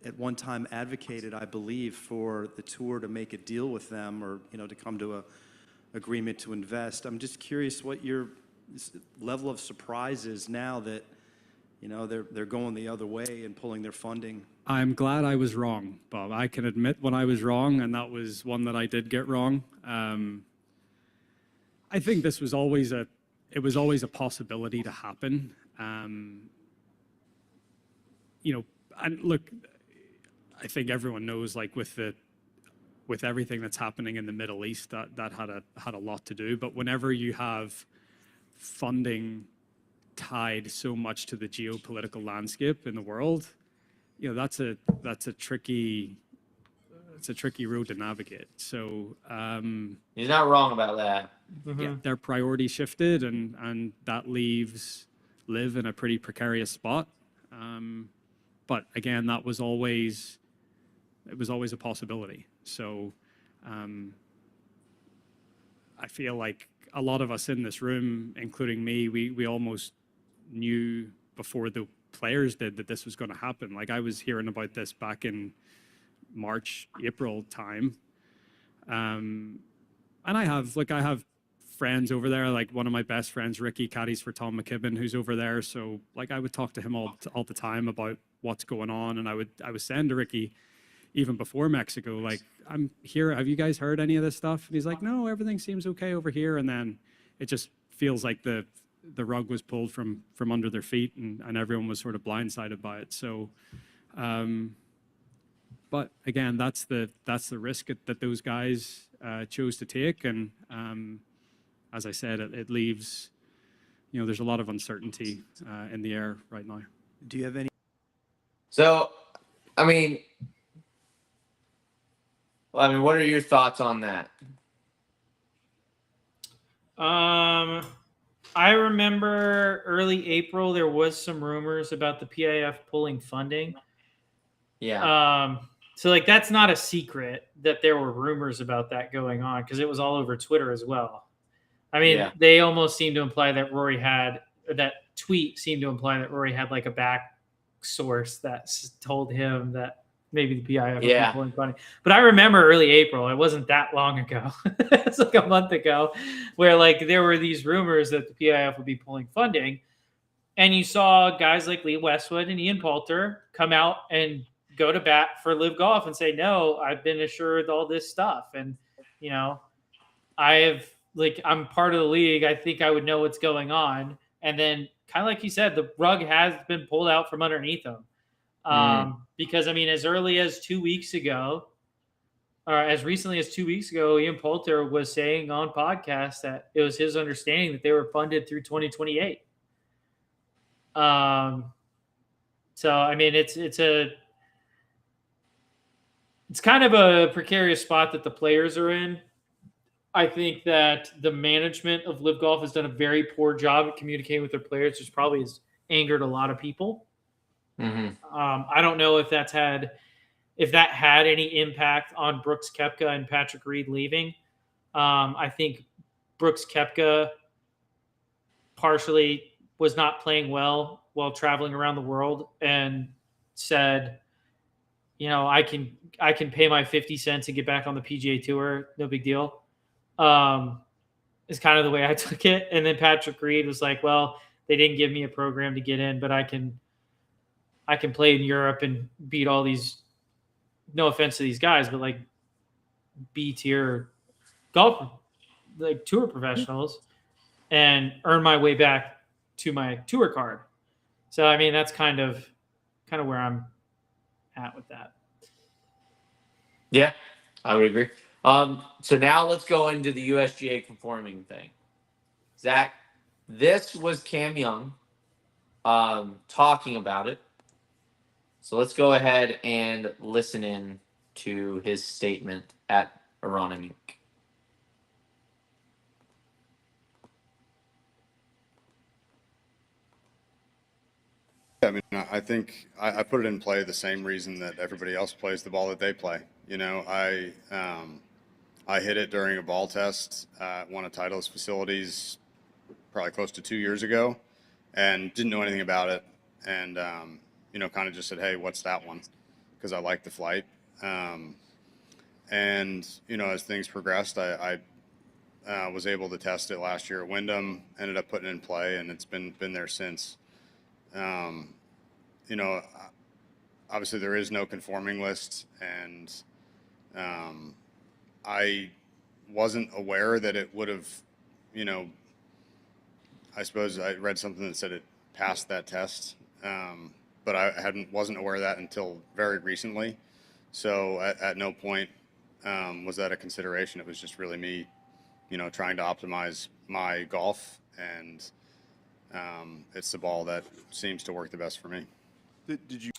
at one time advocated, I believe, for the tour to make a deal with them, or to come to a agreement to invest, I'm just curious what your level of surprise is now that they're going the other way and pulling their funding. I'm glad I was wrong, Bob. I can admit when I was wrong, and that was one that I did get wrong. I think this was always a possibility to happen. And look, I think everyone knows, like with everything that's happening in the Middle East, that had a lot to do. But whenever you have funding tied so much to the geopolitical landscape in the world, that's a tricky road to navigate. So he's not wrong about that. Yeah, their priority shifted, and that leaves Liv in a pretty precarious spot. But again, it was always a possibility. So I feel like a lot of us in this room, including me, we almost knew before the players did that this was going to happen. Like, I was hearing about this back in March, April time. And I have friends over there, like one of my best friends, Ricky, caddies for Tom McKibben, who's over there. So like I would talk to him all the time about what's going on. And I was saying to Ricky, even before Mexico, like, I'm here, have you guys heard any of this stuff? And he's like, no, everything seems okay over here. And then it just feels like the rug was pulled from under their feet, and everyone was sort of blindsided by it. So, but again, that's the risk that those guys chose to take. And as I said, it leaves, there's a lot of uncertainty in the air right now. Do you have any? So, I mean, what are your thoughts on that? I remember early April, there was some rumors about the PIF pulling funding. Yeah. So like, that's not a secret that there were rumors about that going on, because it was all over Twitter as well. I mean, They almost seemed to imply that that tweet seemed to imply that Rory had like a back source that told him that maybe the PIF would be pulling funding. But I remember early April, it wasn't that long ago. It's like a month ago, where like there were these rumors that the PIF would be pulling funding. And you saw guys like Lee Westwood and Ian Poulter come out and go to bat for Live Golf and say, no, I've been assured all this stuff. And, I'm part of the league. I think I would know what's going on. And then kind of like you said, the rug has been pulled out from underneath them. Because as early as 2 weeks ago, or as recently as 2 weeks ago, Ian Poulter was saying on podcasts that it was his understanding that they were funded through 2028. So I mean, it's kind of a precarious spot that the players are in. I think that the management of Live Golf has done a very poor job at communicating with their players, which probably has angered a lot of people. I don't know if that had any impact on Brooks Koepka and Patrick Reed leaving. I think Brooks Koepka partially was not playing well while traveling around the world and said, you know, I can pay my 50 cents and get back on the PGA Tour. No big deal. Is kind of the way I took it. And then Patrick Reed was like, well, they didn't give me a program to get in, but I can play in Europe and beat all these, no offense to these guys, but like B tier golf, like tour professionals, and earn my way back to my tour card. So, I mean, that's kind of where I'm at with that. Yeah, I would agree. So now let's go into the USGA conforming thing. Zach, this was Cam Young talking about it. So let's go ahead and listen in to his statement at Aronimink. I mean, I think I put it in play the same reason that everybody else plays the ball that they play. You know, I hit it during a ball test at one of Titleist's facilities probably close to 2 years ago and didn't know anything about it. And, you know, kind of just said, hey, what's that one? Because I like the flight. And, you know, as things progressed, I was able to test it last year at Wyndham, ended up putting it in play, and it's been there since. You know, obviously there is no conforming list, and I wasn't aware that it would have, you know, I suppose I read something that said it passed that test, but I wasn't aware of that until very recently. So at no point was that a consideration. It was just really me, you know, trying to optimize my golf, and it's the ball that seems to work the best for me. Did you?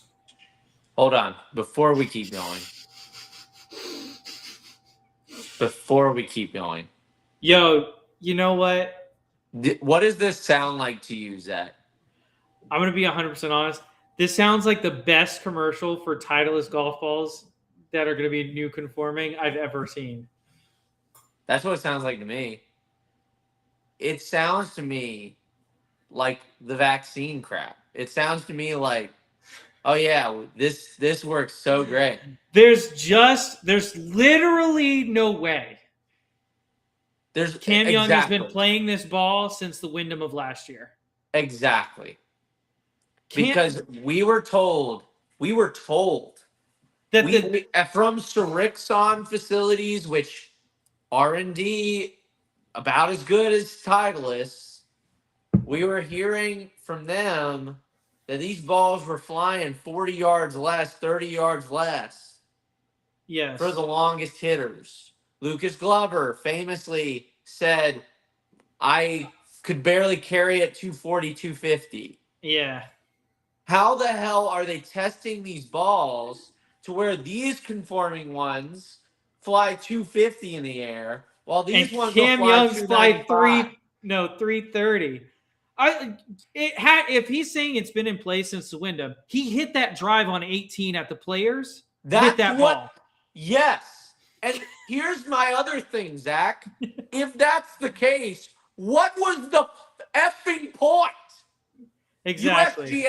Hold on. Before we keep going. Yo, you know what? What does this sound like to you, Zach? I'm going to be 100% honest. This sounds like the best commercial for Titleist golf balls that are going to be new conforming I've ever seen. That's what it sounds like to me. It sounds to me like the vaccine crap. It sounds to me like, oh yeah, this works so great. There's literally no way. Cam Young has been playing this ball since the Wyndham of last year. Exactly. Because we were told that from Srixon facilities, which R&D about as good as Titleist, we were hearing from them that these balls were flying 40 yards less, 30 yards less. Yes. For the longest hitters. Lucas Glover famously said, I could barely carry it 240, 250. Yeah. How the hell are they testing these balls to where these conforming ones fly 250 in the air while these ones Cam will fly Young's fly 330. If he's saying it's been in place since the Wyndham, he hit that drive on 18 at the Players. Hit that ball. Yes. And here's my other thing, Zach. If that's the case, what was the effing point? Exactly.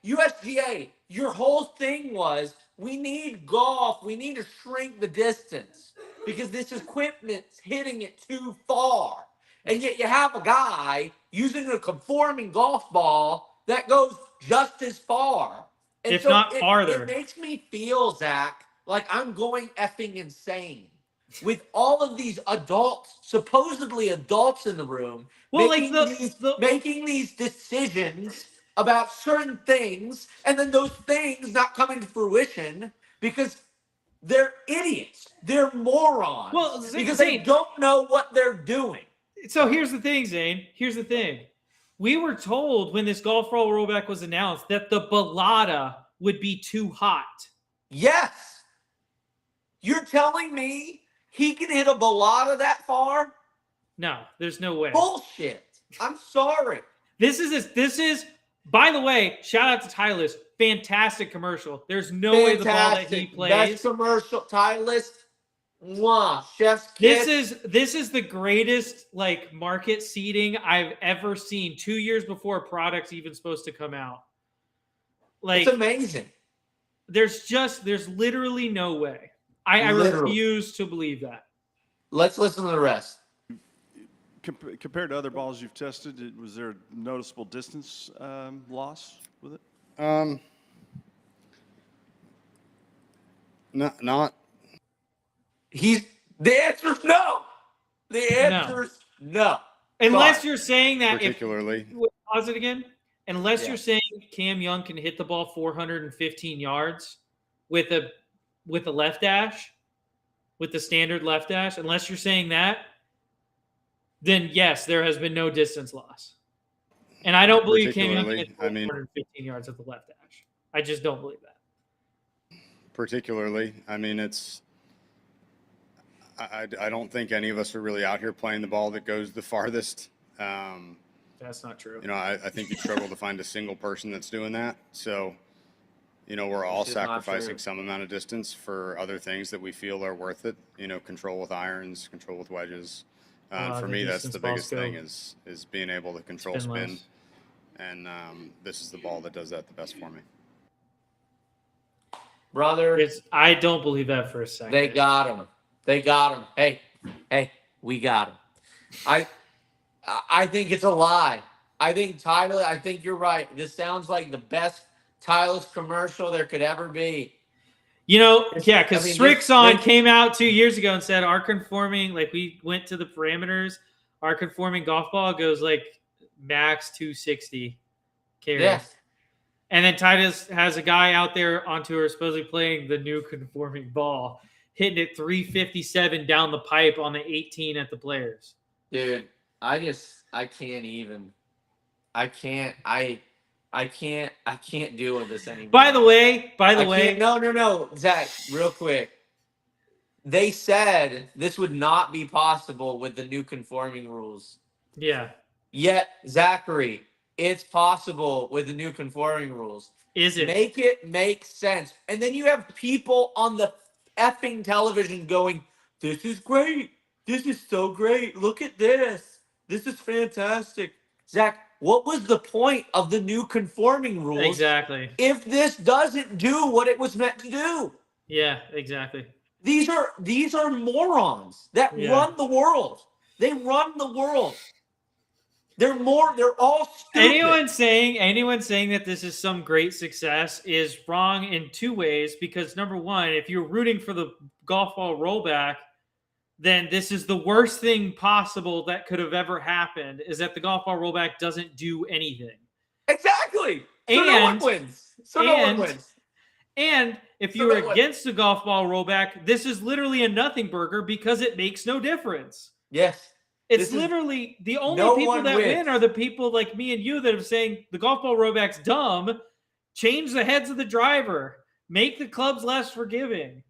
USGA, your whole thing was, we need golf. We need to shrink the distance because this equipment's hitting it too far. And yet you have a guy using a conforming golf ball that goes just as far. And if not farther. It makes me feel, Zach, like I'm going effing insane with all of these adults, supposedly adults in the room, making these decisions about certain things, and then those things not coming to fruition because they're idiots. They're morons. Well, because they don't know what they're doing. So here's the thing, Zane. Here's the thing. We were told when this golf ball rollback was announced that the balata would be too hot. Yes. You're telling me he can hit a balata that far? No, there's no way. Bullshit. I'm sorry. This is. By the way, shout out to Titleist. Fantastic commercial. There's no way the ball that he plays. Best commercial. Titleist. Mwah. Chef's kiss. This is the greatest like market seeding I've ever seen. 2 years before a product's even supposed to come out. Like it's amazing. There's literally no way. I refuse to believe that. Let's listen to the rest. Compared to other balls you've tested, was there a noticeable distance loss with it? Not. The answer's no. The answer's no. Unless you're saying that particularly. Pause it again. Unless you're saying Cam Young can hit the ball 415 yards with a left dash, with the standard left dash. Unless you're saying that, then yes, there has been no distance loss. And I don't believe Cam Young can hit 415 yards with the left dash. I just don't believe that. Particularly, I mean, I don't think any of us are really out here playing the ball that goes the farthest. That's not true. You know, I think you'd struggle to find a single person that's doing that. So, you know, we're all sacrificing some amount of distance for other things that we feel are worth it. You know, control with irons, control with wedges. For me, that's the biggest thing is being able to control spin. And this is the ball that does that the best for me. Brother. I don't believe that for a second. They got him. Hey, we got him. I think it's a lie. I think you're right. This sounds like the best Titleist commercial there could ever be. You know, because Strixon came out 2 years ago and said our conforming, like we went to the parameters, our conforming golf ball goes like max 260 carry. Yes. And then Titus has a guy out there on tour supposedly playing the new conforming ball, hitting it 357 down the pipe on the 18 at the Players. Dude, I can't deal with this anymore. By the way, no, Zach, real quick. They said this would not be possible with the new conforming rules. Yeah. Yet, Zachary, it's possible with the new conforming rules. Is it? Make it make sense. And then you have people on the effing television going, "This is great. This is so great. Look at this. This is fantastic." Zach, what was the point of the new conforming rules? Exactly. If this doesn't do what it was meant to do. Yeah, exactly. These are morons that run the world. They run the world. They're all stupid. Anyone saying that this is some great success is wrong in two ways, because number one, if you're rooting for the golf ball rollback, then this is the worst thing possible that could have ever happened, is that the golf ball rollback doesn't do anything. Exactly. So no one wins. No one wins. And if you're against the golf ball rollback, this is literally a nothing burger because it makes no difference. Yes. It's literally the only people that win are the people like me and you that are saying the golf ball rollback's dumb. Change the heads of the driver. Make the clubs less forgiving.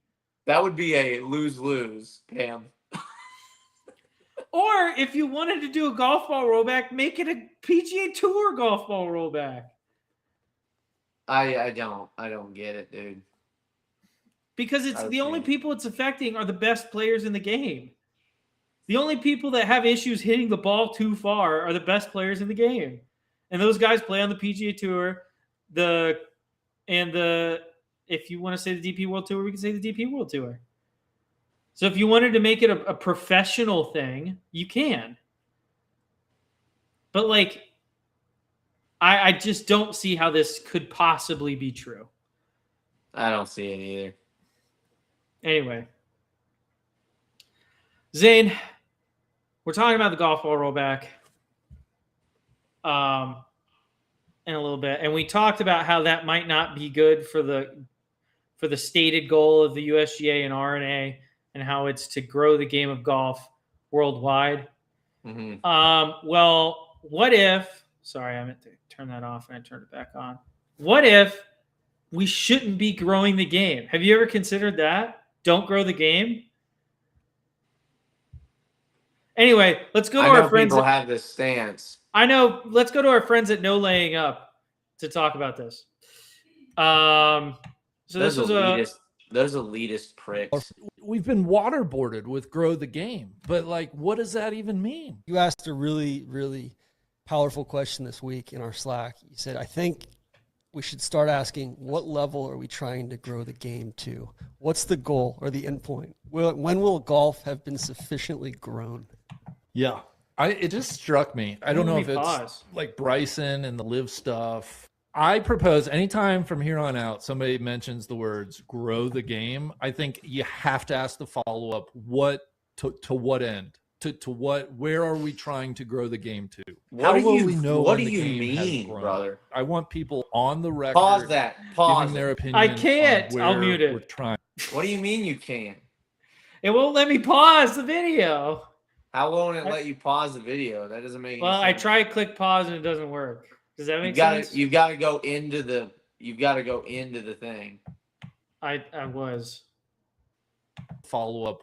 That would be a lose-lose, Pam. Or if you wanted to do a golf ball rollback, make it a PGA Tour golf ball rollback. I don't get it, dude. Because it's the only people it's affecting are the best players in the game. The only people that have issues hitting the ball too far are the best players in the game. And those guys play on the PGA Tour, if you want to say the DP World Tour, we can say the DP World Tour. So if you wanted to make it a professional thing, you can. But like, I just don't see how this could possibly be true. I don't see it either. Anyway. Zane, we're talking about the golf ball rollback in a little bit. And we talked about how that might not be good for the stated goal of the USGA and R&A, and how it's to grow the game of golf worldwide. Mm-hmm. Well, what if Sorry, I meant to turn that off and I turned it back on. What if we shouldn't be growing the game? Have you ever considered that? Don't grow the game? Anyway, let's go to I our know friends. people have this stance. I know. Let's go to our friends at No Laying Up to talk about this. So Those this was those elitist pricks. We've been waterboarded with grow the game, but like, what does that even mean? You asked a really, really powerful question this week in our Slack. You said, I think we should start asking, what level are we trying to grow the game to? What's the goal or the endpoint? When will golf have been sufficiently grown? Yeah. It just struck me. I don't know if it's pause. like Bryson and the live stuff. I propose anytime from here on out, somebody mentions the words grow the game, I think you have to ask the follow-up, what to what end? To what, where are we trying to grow the game to? What do will you- we know what when do the you game has mean, grown? brother? I want people on the record Pause that. Pause giving their it. opinion. I can't. on I'll where mute it. We're trying. What do you mean you can't? It won't let me pause the video. How won't it let you pause the video? That doesn't make any Well, I sense. try click pause and it doesn't work. Does that make sense? You've got to go into the thing. I was. Follow up.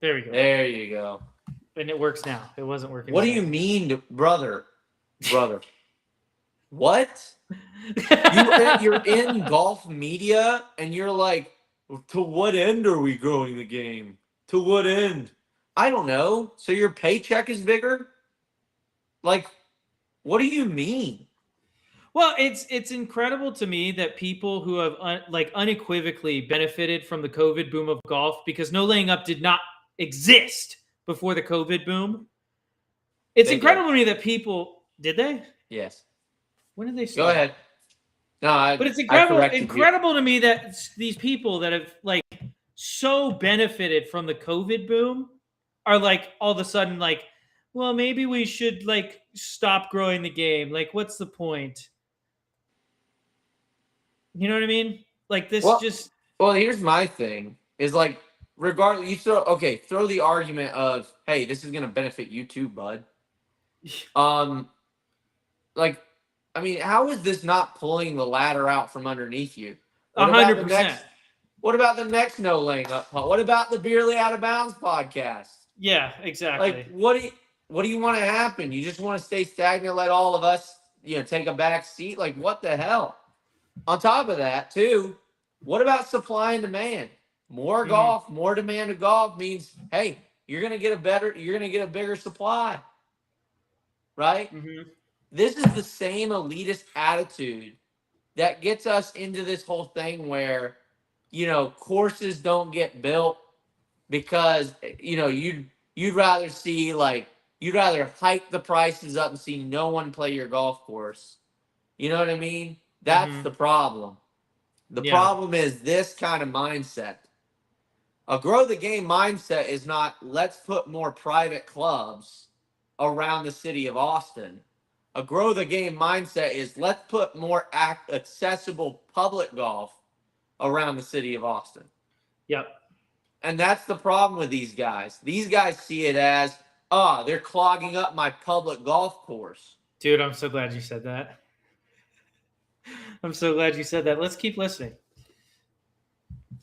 There we go. There you go. And it works now. It wasn't working. What do before. you mean, brother? What? You're in golf media and you're like, to what end are we growing the game? To what end? I don't know. So your paycheck is bigger? Like, what do you mean? Well, it's incredible to me that people who have unequivocally benefited from the COVID boom of golf, because No Laying Up did not exist before the COVID boom. It's They incredible to me that people did they? Yes. When did they Go start? ahead. No, But it's I incredible corrected you. incredible to me that these people that have like so benefited from the COVID boom are like all of a sudden like, well, maybe we should like stop growing the game. Like, what's the point? You know what I mean? Like this just Well, here's my thing. Is like regardless you throw the argument of, hey, this is gonna benefit you too, bud. Like, I mean, how is this not pulling the ladder out from underneath you? 100%. What about the next No Laying Up? What about the Beerly Out of Bounds podcast? Yeah, exactly. Like, what do you want to happen? You just want to stay stagnant, let all of us, take a back seat? Like, what the hell? On top of that, too, what about supply and demand? More golf, more demand of golf means, hey, you're gonna get a bigger supply, right? Mm-hmm. This is the same elitist attitude that gets us into this whole thing where, courses don't get built because, you'd rather see you'd rather hike the prices up and see no one play your golf course. You know what I mean? That's the problem. The problem is this kind of mindset. A grow the game mindset is not let's put more private clubs around the city of Austin. A grow the game mindset is let's put more accessible public golf around the city of Austin. Yep. And that's the problem with these guys. These guys see it as, they're clogging up my public golf course. Dude, I'm so glad you said that. I'm so glad you said that. Let's keep listening.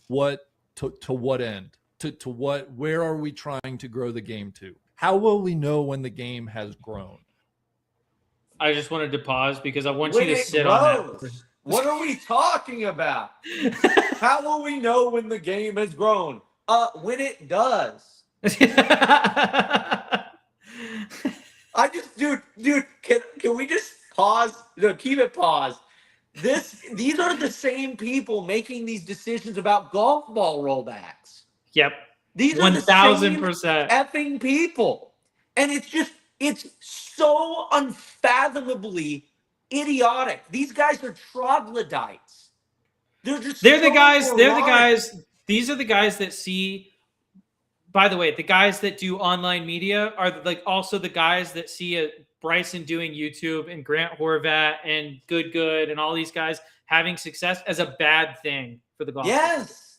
What to what end? To what, where are we trying to grow the game to? How will we know when the game has grown? I just wanted to pause because I want When you to it sit on that. grows. What are we talking about? How will we know when the game has grown? When it does. Dude, can we just pause? No, keep it paused. These are the same people making these decisions about golf ball rollbacks. Yep. These are the 1000%. effing people. And it's so unfathomably idiotic. These guys are troglodytes. They're the guys. These are the guys that see. By the way, the guys that do online media are like also the guys that see Bryson doing YouTube and Grant Horvat and Good and all these guys having success as a bad thing for the golf. Yes.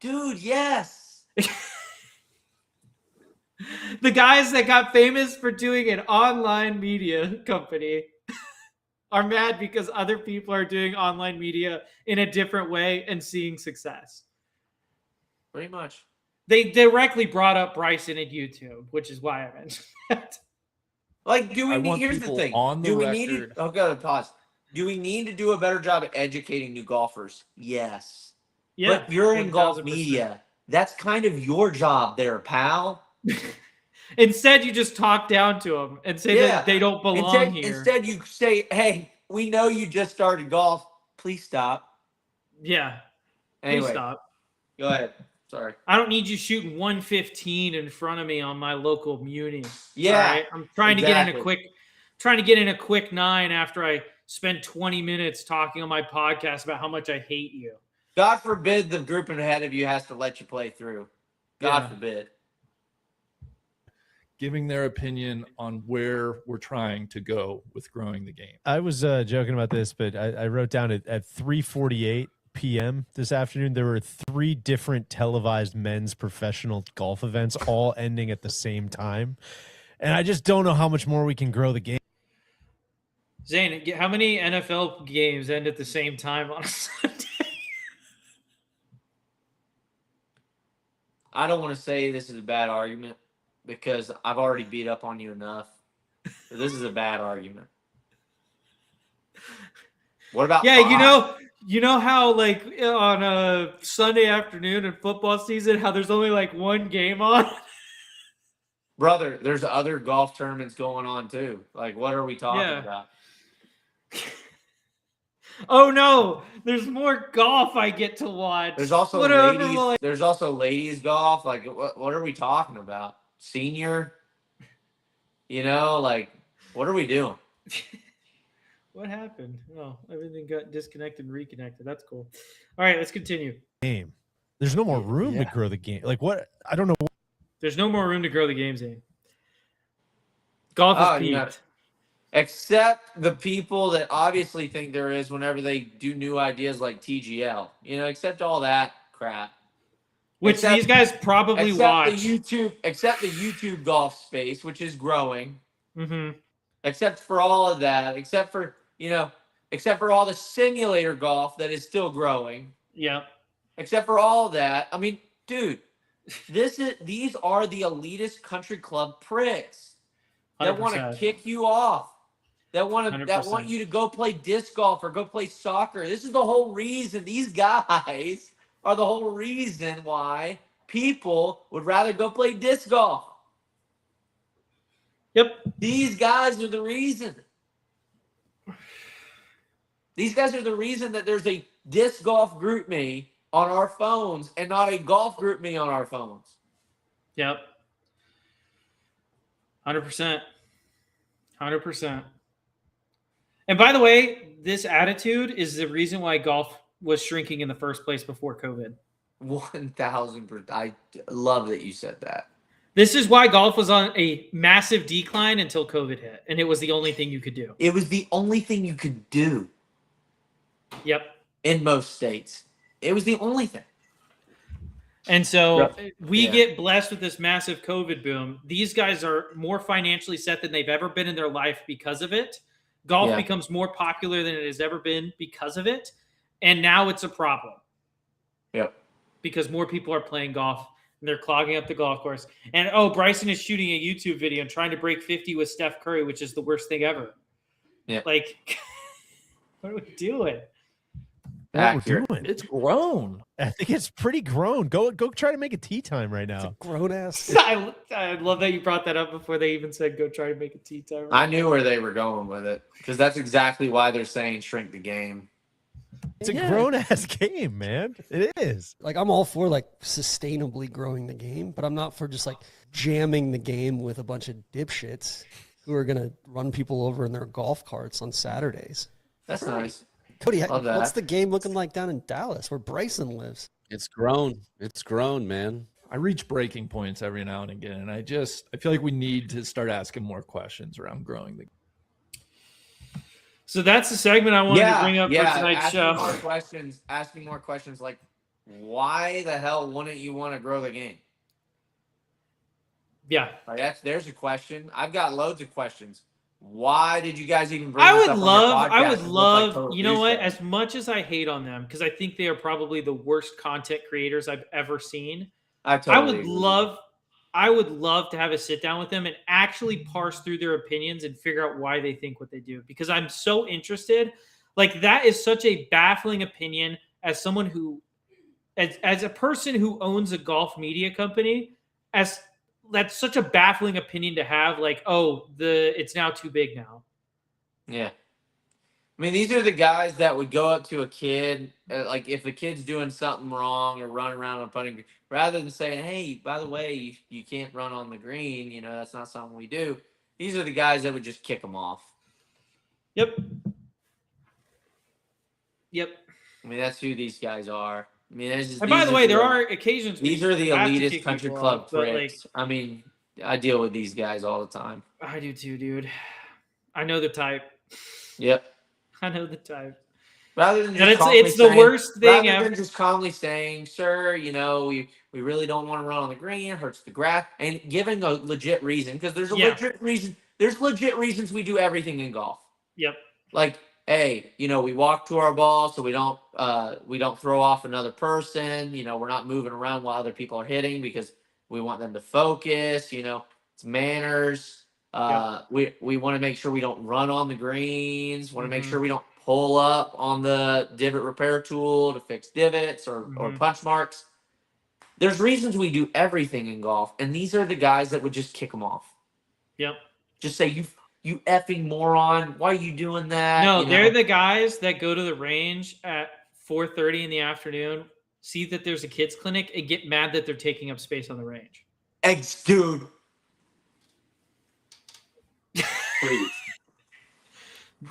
Dude, yes. The guys that got famous for doing an online media company are mad because other people are doing online media in a different way and seeing success. Pretty much. They directly brought up Bryson and YouTube, which is why I mentioned that. Like, do we I need, want here's the people thing. on the Do we need to, record. oh, go pause. Do we need to do a better job at educating new golfers? Yes. Yeah, But you're in golf 1000%. media. That's kind of your job there, pal. Instead, you just talk down to them and say that they don't belong here. Instead, you say, hey, we know you just started golf. Please stop. Yeah. Anyway, Please stop. Go ahead. Sorry. I don't need you shooting 115 in front of me on my local muni. Yeah, all right? I'm trying to get in a quick 9 after I spend 20 minutes talking on my podcast about how much I hate you. God forbid the group ahead of you has to let you play through. God forbid. Giving their opinion on where we're trying to go with growing the game. I was joking about this, but I wrote down at 3:48 p.m. this afternoon, there were 3 different televised men's professional golf events all ending at the same time. And I just don't know how much more we can grow the game. Zane, how many NFL games end at the same time on a Sunday? I don't want to say this is a bad argument because I've already beat up on you enough. But this is a bad argument. What about you know how like on a Sunday afternoon in football season, how there's only like one game on? Brother, there's other golf tournaments going on too. Like, what are we talking about? Oh no, there's more golf I get to watch. There's also There's also ladies golf. Like, what are we talking about? Senior? Like, what are we doing? What happened? Oh, everything got disconnected and reconnected. That's cool. All right, let's continue. Game. There's no more room to grow the game. Like what? I don't know. There's no more room to grow the game, Zane. Golf is peaked. Except the people that obviously think there is whenever they do new ideas like TGL. Except all that crap. Which these guys probably watch. Except the YouTube golf space, which is growing. Mm-hmm. Except for all of that. Except for all the simulator golf that is still growing. Yeah. Except for all that. I mean, dude, these are the elitist country club pricks that want to kick you off. That want you to go play disc golf or go play soccer. This is the whole reason. These guys are the whole reason why people would rather go play disc golf. Yep. These guys are the reason. These guys are the reason that there's a disc golf group me on our phones and not a golf group me on our phones. Yep. 100%. 100%. And by the way, this attitude is the reason why golf was shrinking in the first place before COVID. 1,000%. I love that you said that. This is why golf was on a massive decline until COVID hit, and it was the only thing you could do. It was the only thing you could do. Yep. In most states. It was the only thing. And so we get blessed with this massive COVID boom. These guys are more financially set than they've ever been in their life because of it. Golf becomes more popular than it has ever been because of it. And now it's a problem. Yep. Because more people are playing golf and they're clogging up the golf course. And Bryson is shooting a YouTube video and trying to break 50 with Steph Curry, which is the worst thing ever. Yeah. Like, what are we doing? What we're doing. It's grown. I think it's pretty grown. Go try to make a tea time right now. It's a grown ass. I love that you brought that up before they even said go try to make a tea time. I knew where they were going with it because that's exactly why they're saying shrink the game. It's a grown ass game, man. It is. Like I'm all for like sustainably growing the game, but I'm not for just like jamming the game with a bunch of dipshits who are gonna run people over in their golf carts on Saturdays. That's nice. Cody, what's the game looking like down in Dallas where Bryson lives? It's grown. It's grown, man. I reach breaking points every now and again, and I feel like we need to start asking more questions around growing the. So that's the segment I wanted to bring up for tonight's show. Asking more questions like, why the hell wouldn't you want to grow the game? Yeah. Like there's a question. I've got loads of questions. Why did you guys even bring I this would up on your love, I podcast would and look like love, total you know what? douchebags? As much as I hate on them, because I think they are probably the worst content creators I've ever seen. I totally would agree. love, I would love to have a sit down with them and actually parse through their opinions and figure out why they think what they do. Because I'm so interested. Like that is such a baffling opinion as someone who, as a person who owns a golf media company, as that's such a baffling opinion to have. Like, oh, it's now too big now. Yeah. I mean, these are the guys that would go up to a kid, like if the kid's doing something wrong or running around on putting, rather than saying, "Hey, by the way, you can't run on the green. You know, that's not something we do." These are the guys that would just kick them off. Yep. Yep. I mean, that's who these guys are. I mean, it's just, And by the these way, there the- are occasions These we are the have to elitist kick country people club off, but, pricks. I mean, I deal with these guys all the time. I do too, dude. I know the type. Yep. I know the type. Rather than And just it's the worst thing rather ever. than just calmly saying, "Sir, you know, we really don't want to run on the green. It hurts the grass," and giving a legit reason, because there's a Yeah. legit reason. There's legit reasons we do everything in golf. Yep. Like, hey, you know, we walk to our ball so we don't throw off another person. You know, we're not moving around while other people are hitting because we want them to focus. You know, it's manners. We want to make sure we don't run on the greens. Want to make Mhm. sure we don't pull up on the divot repair tool to fix divots or Mhm. punch marks. There's reasons we do everything in golf, and these are the guys that would just kick them off. Yep. Just say, you effing moron, why are you doing that? No, You know? they're the guys that go to the range at 4:30 in the afternoon, see that there's a kids clinic, and get mad that they're taking up space on the range. Dude. Please.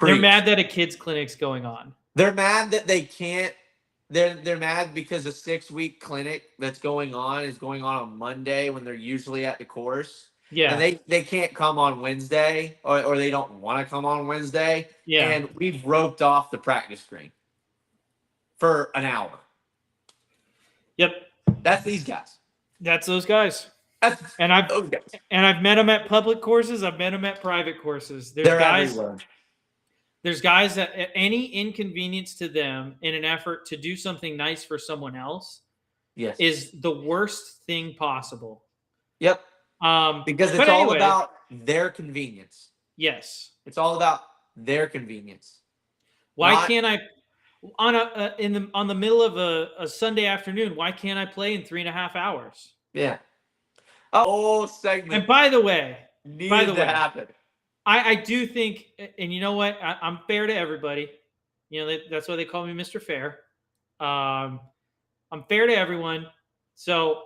They're mad that a kids clinic's going on. They're mad that they can't. They're mad because a 6-week clinic that's going on Monday when they're usually at the course. Yeah. And they can't come on Wednesday or they don't want to come on Wednesday. Yeah. And we've roped off the practice green for an hour. Yep. That's these guys. That's those guys. And I've met them at public courses. I've met them at private courses. They're everywhere. There's guys that any inconvenience to them in an effort to do something nice for someone else is the worst thing possible. Yep. Because it's all about their convenience. Yes. It's all about their convenience. Why can't I on the middle of a Sunday afternoon, why can't I play in 3.5 hours? Yeah. A whole segment. And by the way, happen. I do think, and you know what? I'm fair to everybody. You know, that's why they call me Mr. Fair. I'm fair to everyone. So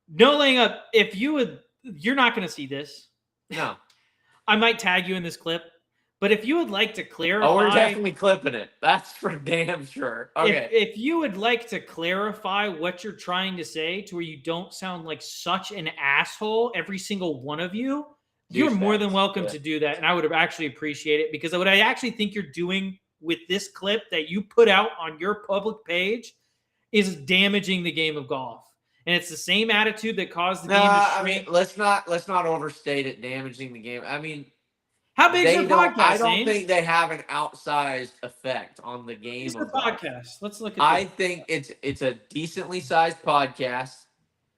no laying up. If you're not going to see this. No. I might tag you in this clip. But if you would like to clarify. Oh, we're definitely clipping it. That's for damn sure. Okay. If you would like to clarify what you're trying to say to where you don't sound like such an asshole, every single one of you, you're more than welcome to do that. And I would have actually appreciate it, because what I actually think you're doing with this clip that you put out on your public page is damaging the game of golf. And it's the same attitude that caused the game to I shrink. mean, let's not overstate it, damaging the game. I mean, how big is your podcast? I don't think they have an outsized effect on the game. It's a podcast. Let's look at I think it's a decently sized podcast.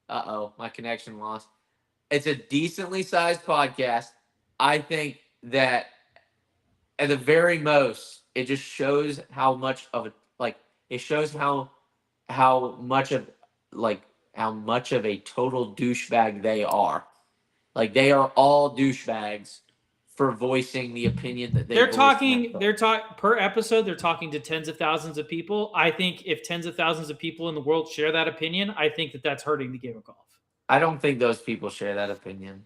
My connection lost. It's a decently sized podcast. I think that at the very most, it just shows how much of it shows how much of a total douchebag they are. Like, they are all douchebags for voicing the opinion that they're talking per episode. They're talking to tens of thousands of people. I think if tens of thousands of people in the world share that opinion, I think that that's hurting the game of golf. I don't think those people share that opinion.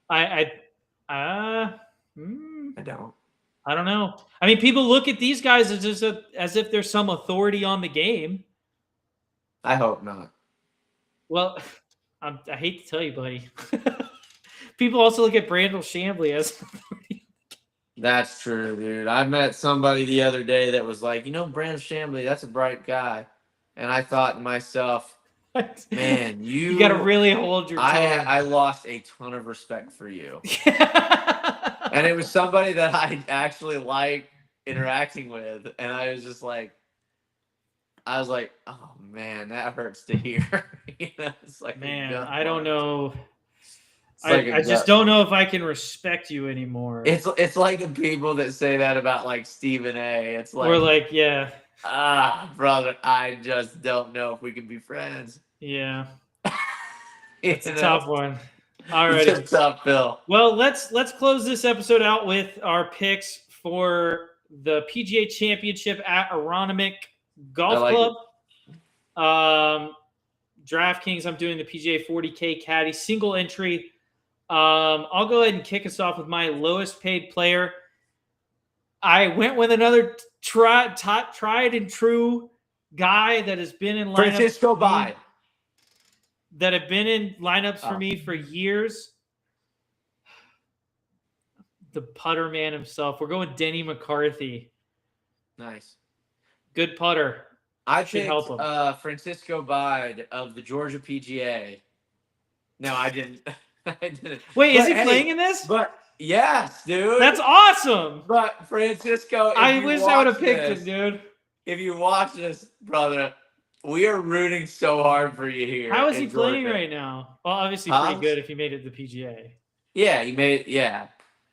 I don't. I don't know. I mean, people look at these guys as if there's some authority on the game. I hope not. Well, I hate to tell you, buddy. People also look at Brandel Chambly as. That's true, dude. I met somebody the other day that was like, Brandel Chambly, that's a bright guy. And I thought to myself, Man, You got to really hold your tongue. I lost a ton of respect for you. And it was somebody that I actually liked interacting with. And I was just like, oh man, that hurts to hear. It's like Man, a gut I don't punch. know. It's like I just don't know if I can respect you anymore. It's like the people that say that about like Stephen A. It's like, Or like, yeah. Brother, I just don't know if we can be friends. Yeah. It's a You know? tough one. All It's right. a tough pill. Well, let's close this episode out with our picks for the PGA Championship at Aronimink Golf Club. DraftKings, I'm doing the PGA 40K Caddy single entry. I'll go ahead and kick us off with my lowest paid player. I went with another tried and true guy that has been in lineups. Francisco Bide. That have been in lineups for me for years. The putter man himself. We're going Denny McCarthy. Nice. Good putter. I should picked help him. Francisco Bide of the Georgia PGA. No, I didn't. I didn't. Wait, is he playing in this? But yes, dude. That's awesome. But Francisco, I wish I would have picked him, dude. If you watch this, brother, we are rooting so hard for you here. How is he in playing Georgia. right now? Well, obviously pretty good if he made it to the PGA. Yeah, he made it. Yeah,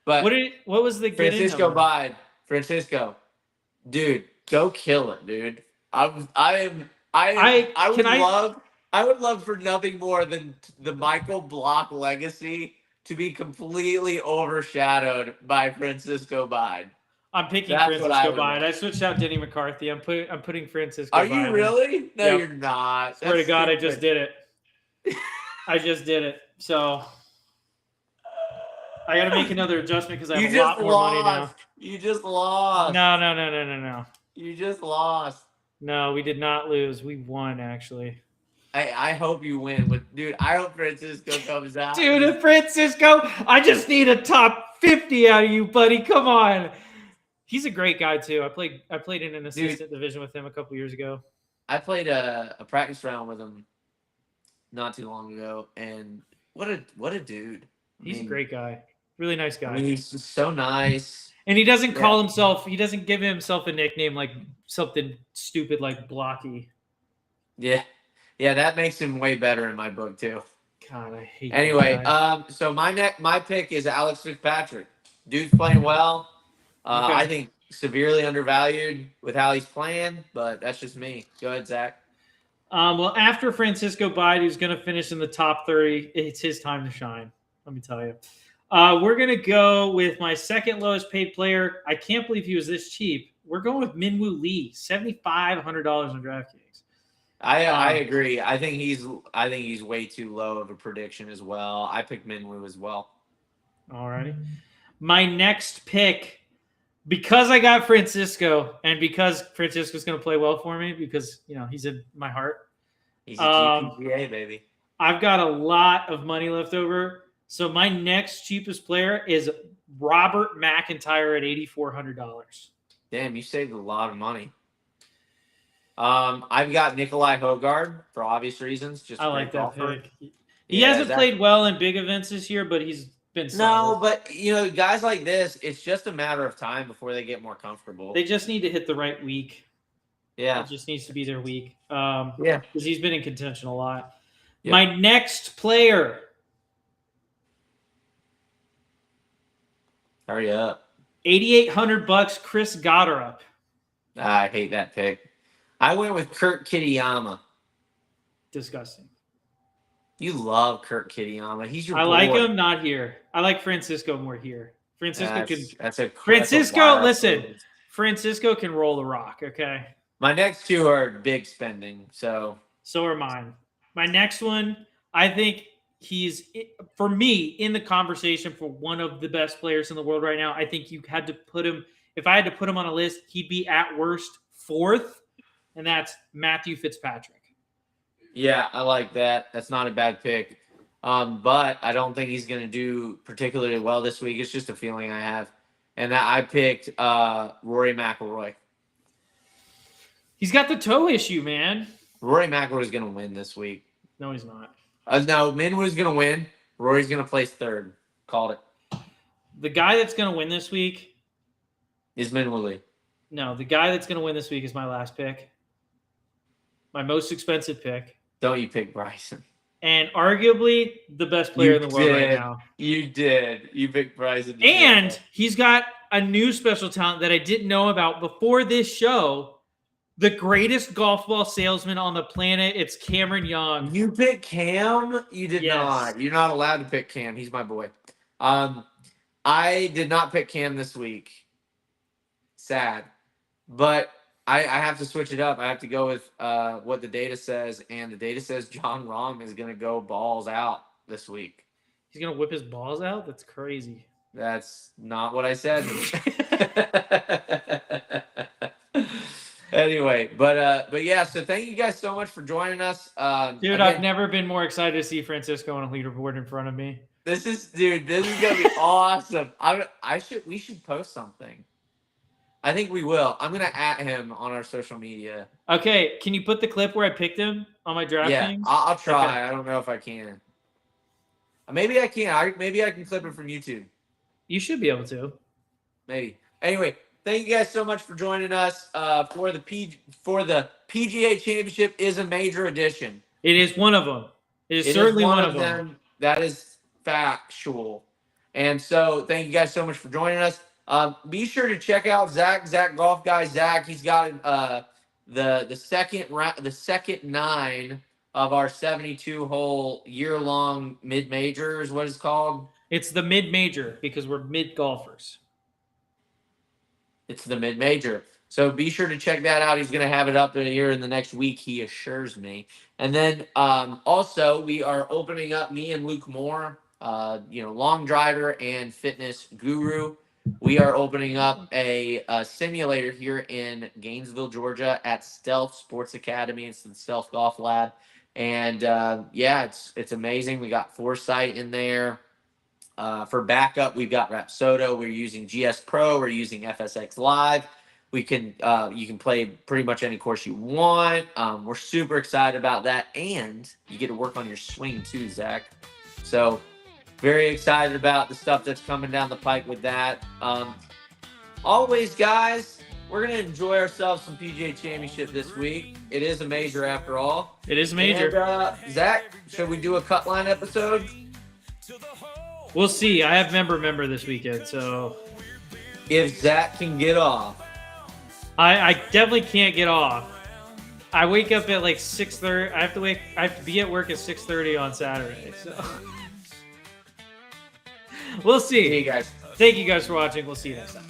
but what was the get in Francisco number? Bide? Francisco, dude, go kill it, dude. I would love for nothing more than the Michael Block legacy to be completely overshadowed by Francisco Bide. I'm picking That's what I Francisco would Bide. want. I switched out Denny McCarthy. I'm putting Francisco Are Bide you in. really? No, Yep. you're not. Swear to That's God, I stupid. just did it. I just did it. So I got to make another adjustment because I have a lot more money now. You just lost. No. You just lost. No, we did not lose. We won, actually. I hope you win, but dude, I hope Francisco comes out. Dude, Francisco, I just need a top 50 out of you, buddy. Come on. He's a great guy too. I played in an assistant division with him a couple years ago. I played a practice round with him not too long ago, and what a dude. He's a great guy. Really nice guy. I mean, he's just so nice. And he doesn't call himself, he doesn't give himself a nickname like something stupid like Blocky. Yeah. Yeah, that makes him way better in my book too. God, I hate Anyway, that guy. so my pick is Alex Fitzpatrick. Dude's playing well. Okay. I think severely undervalued with how he's playing, but that's just me. Go ahead, Zach. Well, after Francisco Bide, who's going to finish in the top 30, it's his time to shine. Let me tell you. We're going to go with my second lowest paid player. I can't believe he was this cheap. We're going with Minwoo Lee, $7,500 on DraftKings. I agree. I think he's way too low of a prediction as well. I picked Minwoo as well. All righty. My next pick, because I got Francisco, and because Francisco's going to play well for me, because he's in my heart. He's a GPGA, baby. I've got a lot of money left over. So my next cheapest player is Robert McIntyre at $8,400. Damn, you saved a lot of money. I've got Nikolai Hogard for obvious reasons. Just I like that pick. He Yeah, hasn't played well in big events this year, but he's been solid. No, but guys like this, it's just a matter of time before they get more comfortable. They just need to hit the right week. Yeah. It just needs to be their week. Yeah. Because he's been in contention a lot. Yeah. My next player. Hurry up. $8,800, Chris Gotterup. I hate that pick. I went with Kurt Kitayama. Disgusting. You love Kurt Kitayama. He's your I boy. like him, not here. I like Francisco more here. Francisco That's a Francisco, listen. move. Francisco can roll the rock, okay? My next two are big spending, so are mine. My next one, I think he's, for me, in the conversation for one of the best players in the world right now. I think you had to put him, if I had to put him on a list, he'd be at worst fourth, and that's Matthew Fitzpatrick. yeah, I like that. That's not a bad pick. But I don't think he's going to do particularly well this week. It's just a feeling I have. And that I picked Rory McIlroy. He's got the toe issue, man. Rory McIlroy is going to win this week. No, he's not. No, Minwoo's going to win. Rory's going to place third. Called it. The guy that's going to win this week is Minwoo Lee. No, the guy that's going to win this week is my last pick. My most expensive pick. Don't you pick Bryson. And arguably the best player in the world right now. You did. You picked Bryson. And he's got a new special talent that I didn't know about before this show. The greatest golf ball salesman on the planet. It's Cameron Young. You picked Cam? You did not. You're not allowed to pick Cam. He's my boy. I did not pick Cam this week. Sad. But I have to switch it up. I have to go with what the data says. And the data says John Rahm is going to go balls out this week. He's going to whip his balls out? That's crazy. That's not what I said. Anyway, but yeah, so thank you guys so much for joining us. Dude, again, I've never been more excited to see Francisco on a leaderboard in front of me. This is gonna be awesome. We should post something. I think we will. I'm gonna @ him on our social media. Okay, can you put the clip where I picked him on my draft? Yeah, things? I'll try. Okay. I don't know if I can. Maybe I can. Maybe I can clip it from YouTube. You should be able to. Maybe. Anyway, thank you guys so much for joining us for the PGA Championship is a major edition. It is one of them. It is certainly one of them. That is factual. And so thank you guys so much for joining us. Be sure to check out Zach Golf Guy. Zach, he's got the second 9 of our 72-hole year-long mid-major is what it's called. It's the mid-major because we're mid-golfers. It's the mid-major. So be sure to check that out. He's going to have it up here in the next week, he assures me. And then also we are opening up, me and Luke Moore, long driver and fitness guru. We are opening up a simulator here in Gainesville, Georgia at Stealth Sports Academy. It's the Stealth Golf Lab. And it's amazing. We got Foresight in there. For backup, we've got Rapsodo. We're using GS Pro. We're using FSX Live. You can play pretty much any course you want. We're super excited about that, and you get to work on your swing too, Zach. So very excited about the stuff that's coming down the pike with that. Always, guys, we're gonna enjoy ourselves some PGA Championship this week. It is a major after all. It is major. And, Zach, should we do a cut line episode? We'll see. I have member this weekend, so if Zach can get off. I definitely can't get off. I wake up at like 6:30. I have to be at work at 6:30 on Saturday. So we'll see. See you guys. Thank you guys for watching. We'll see you next time.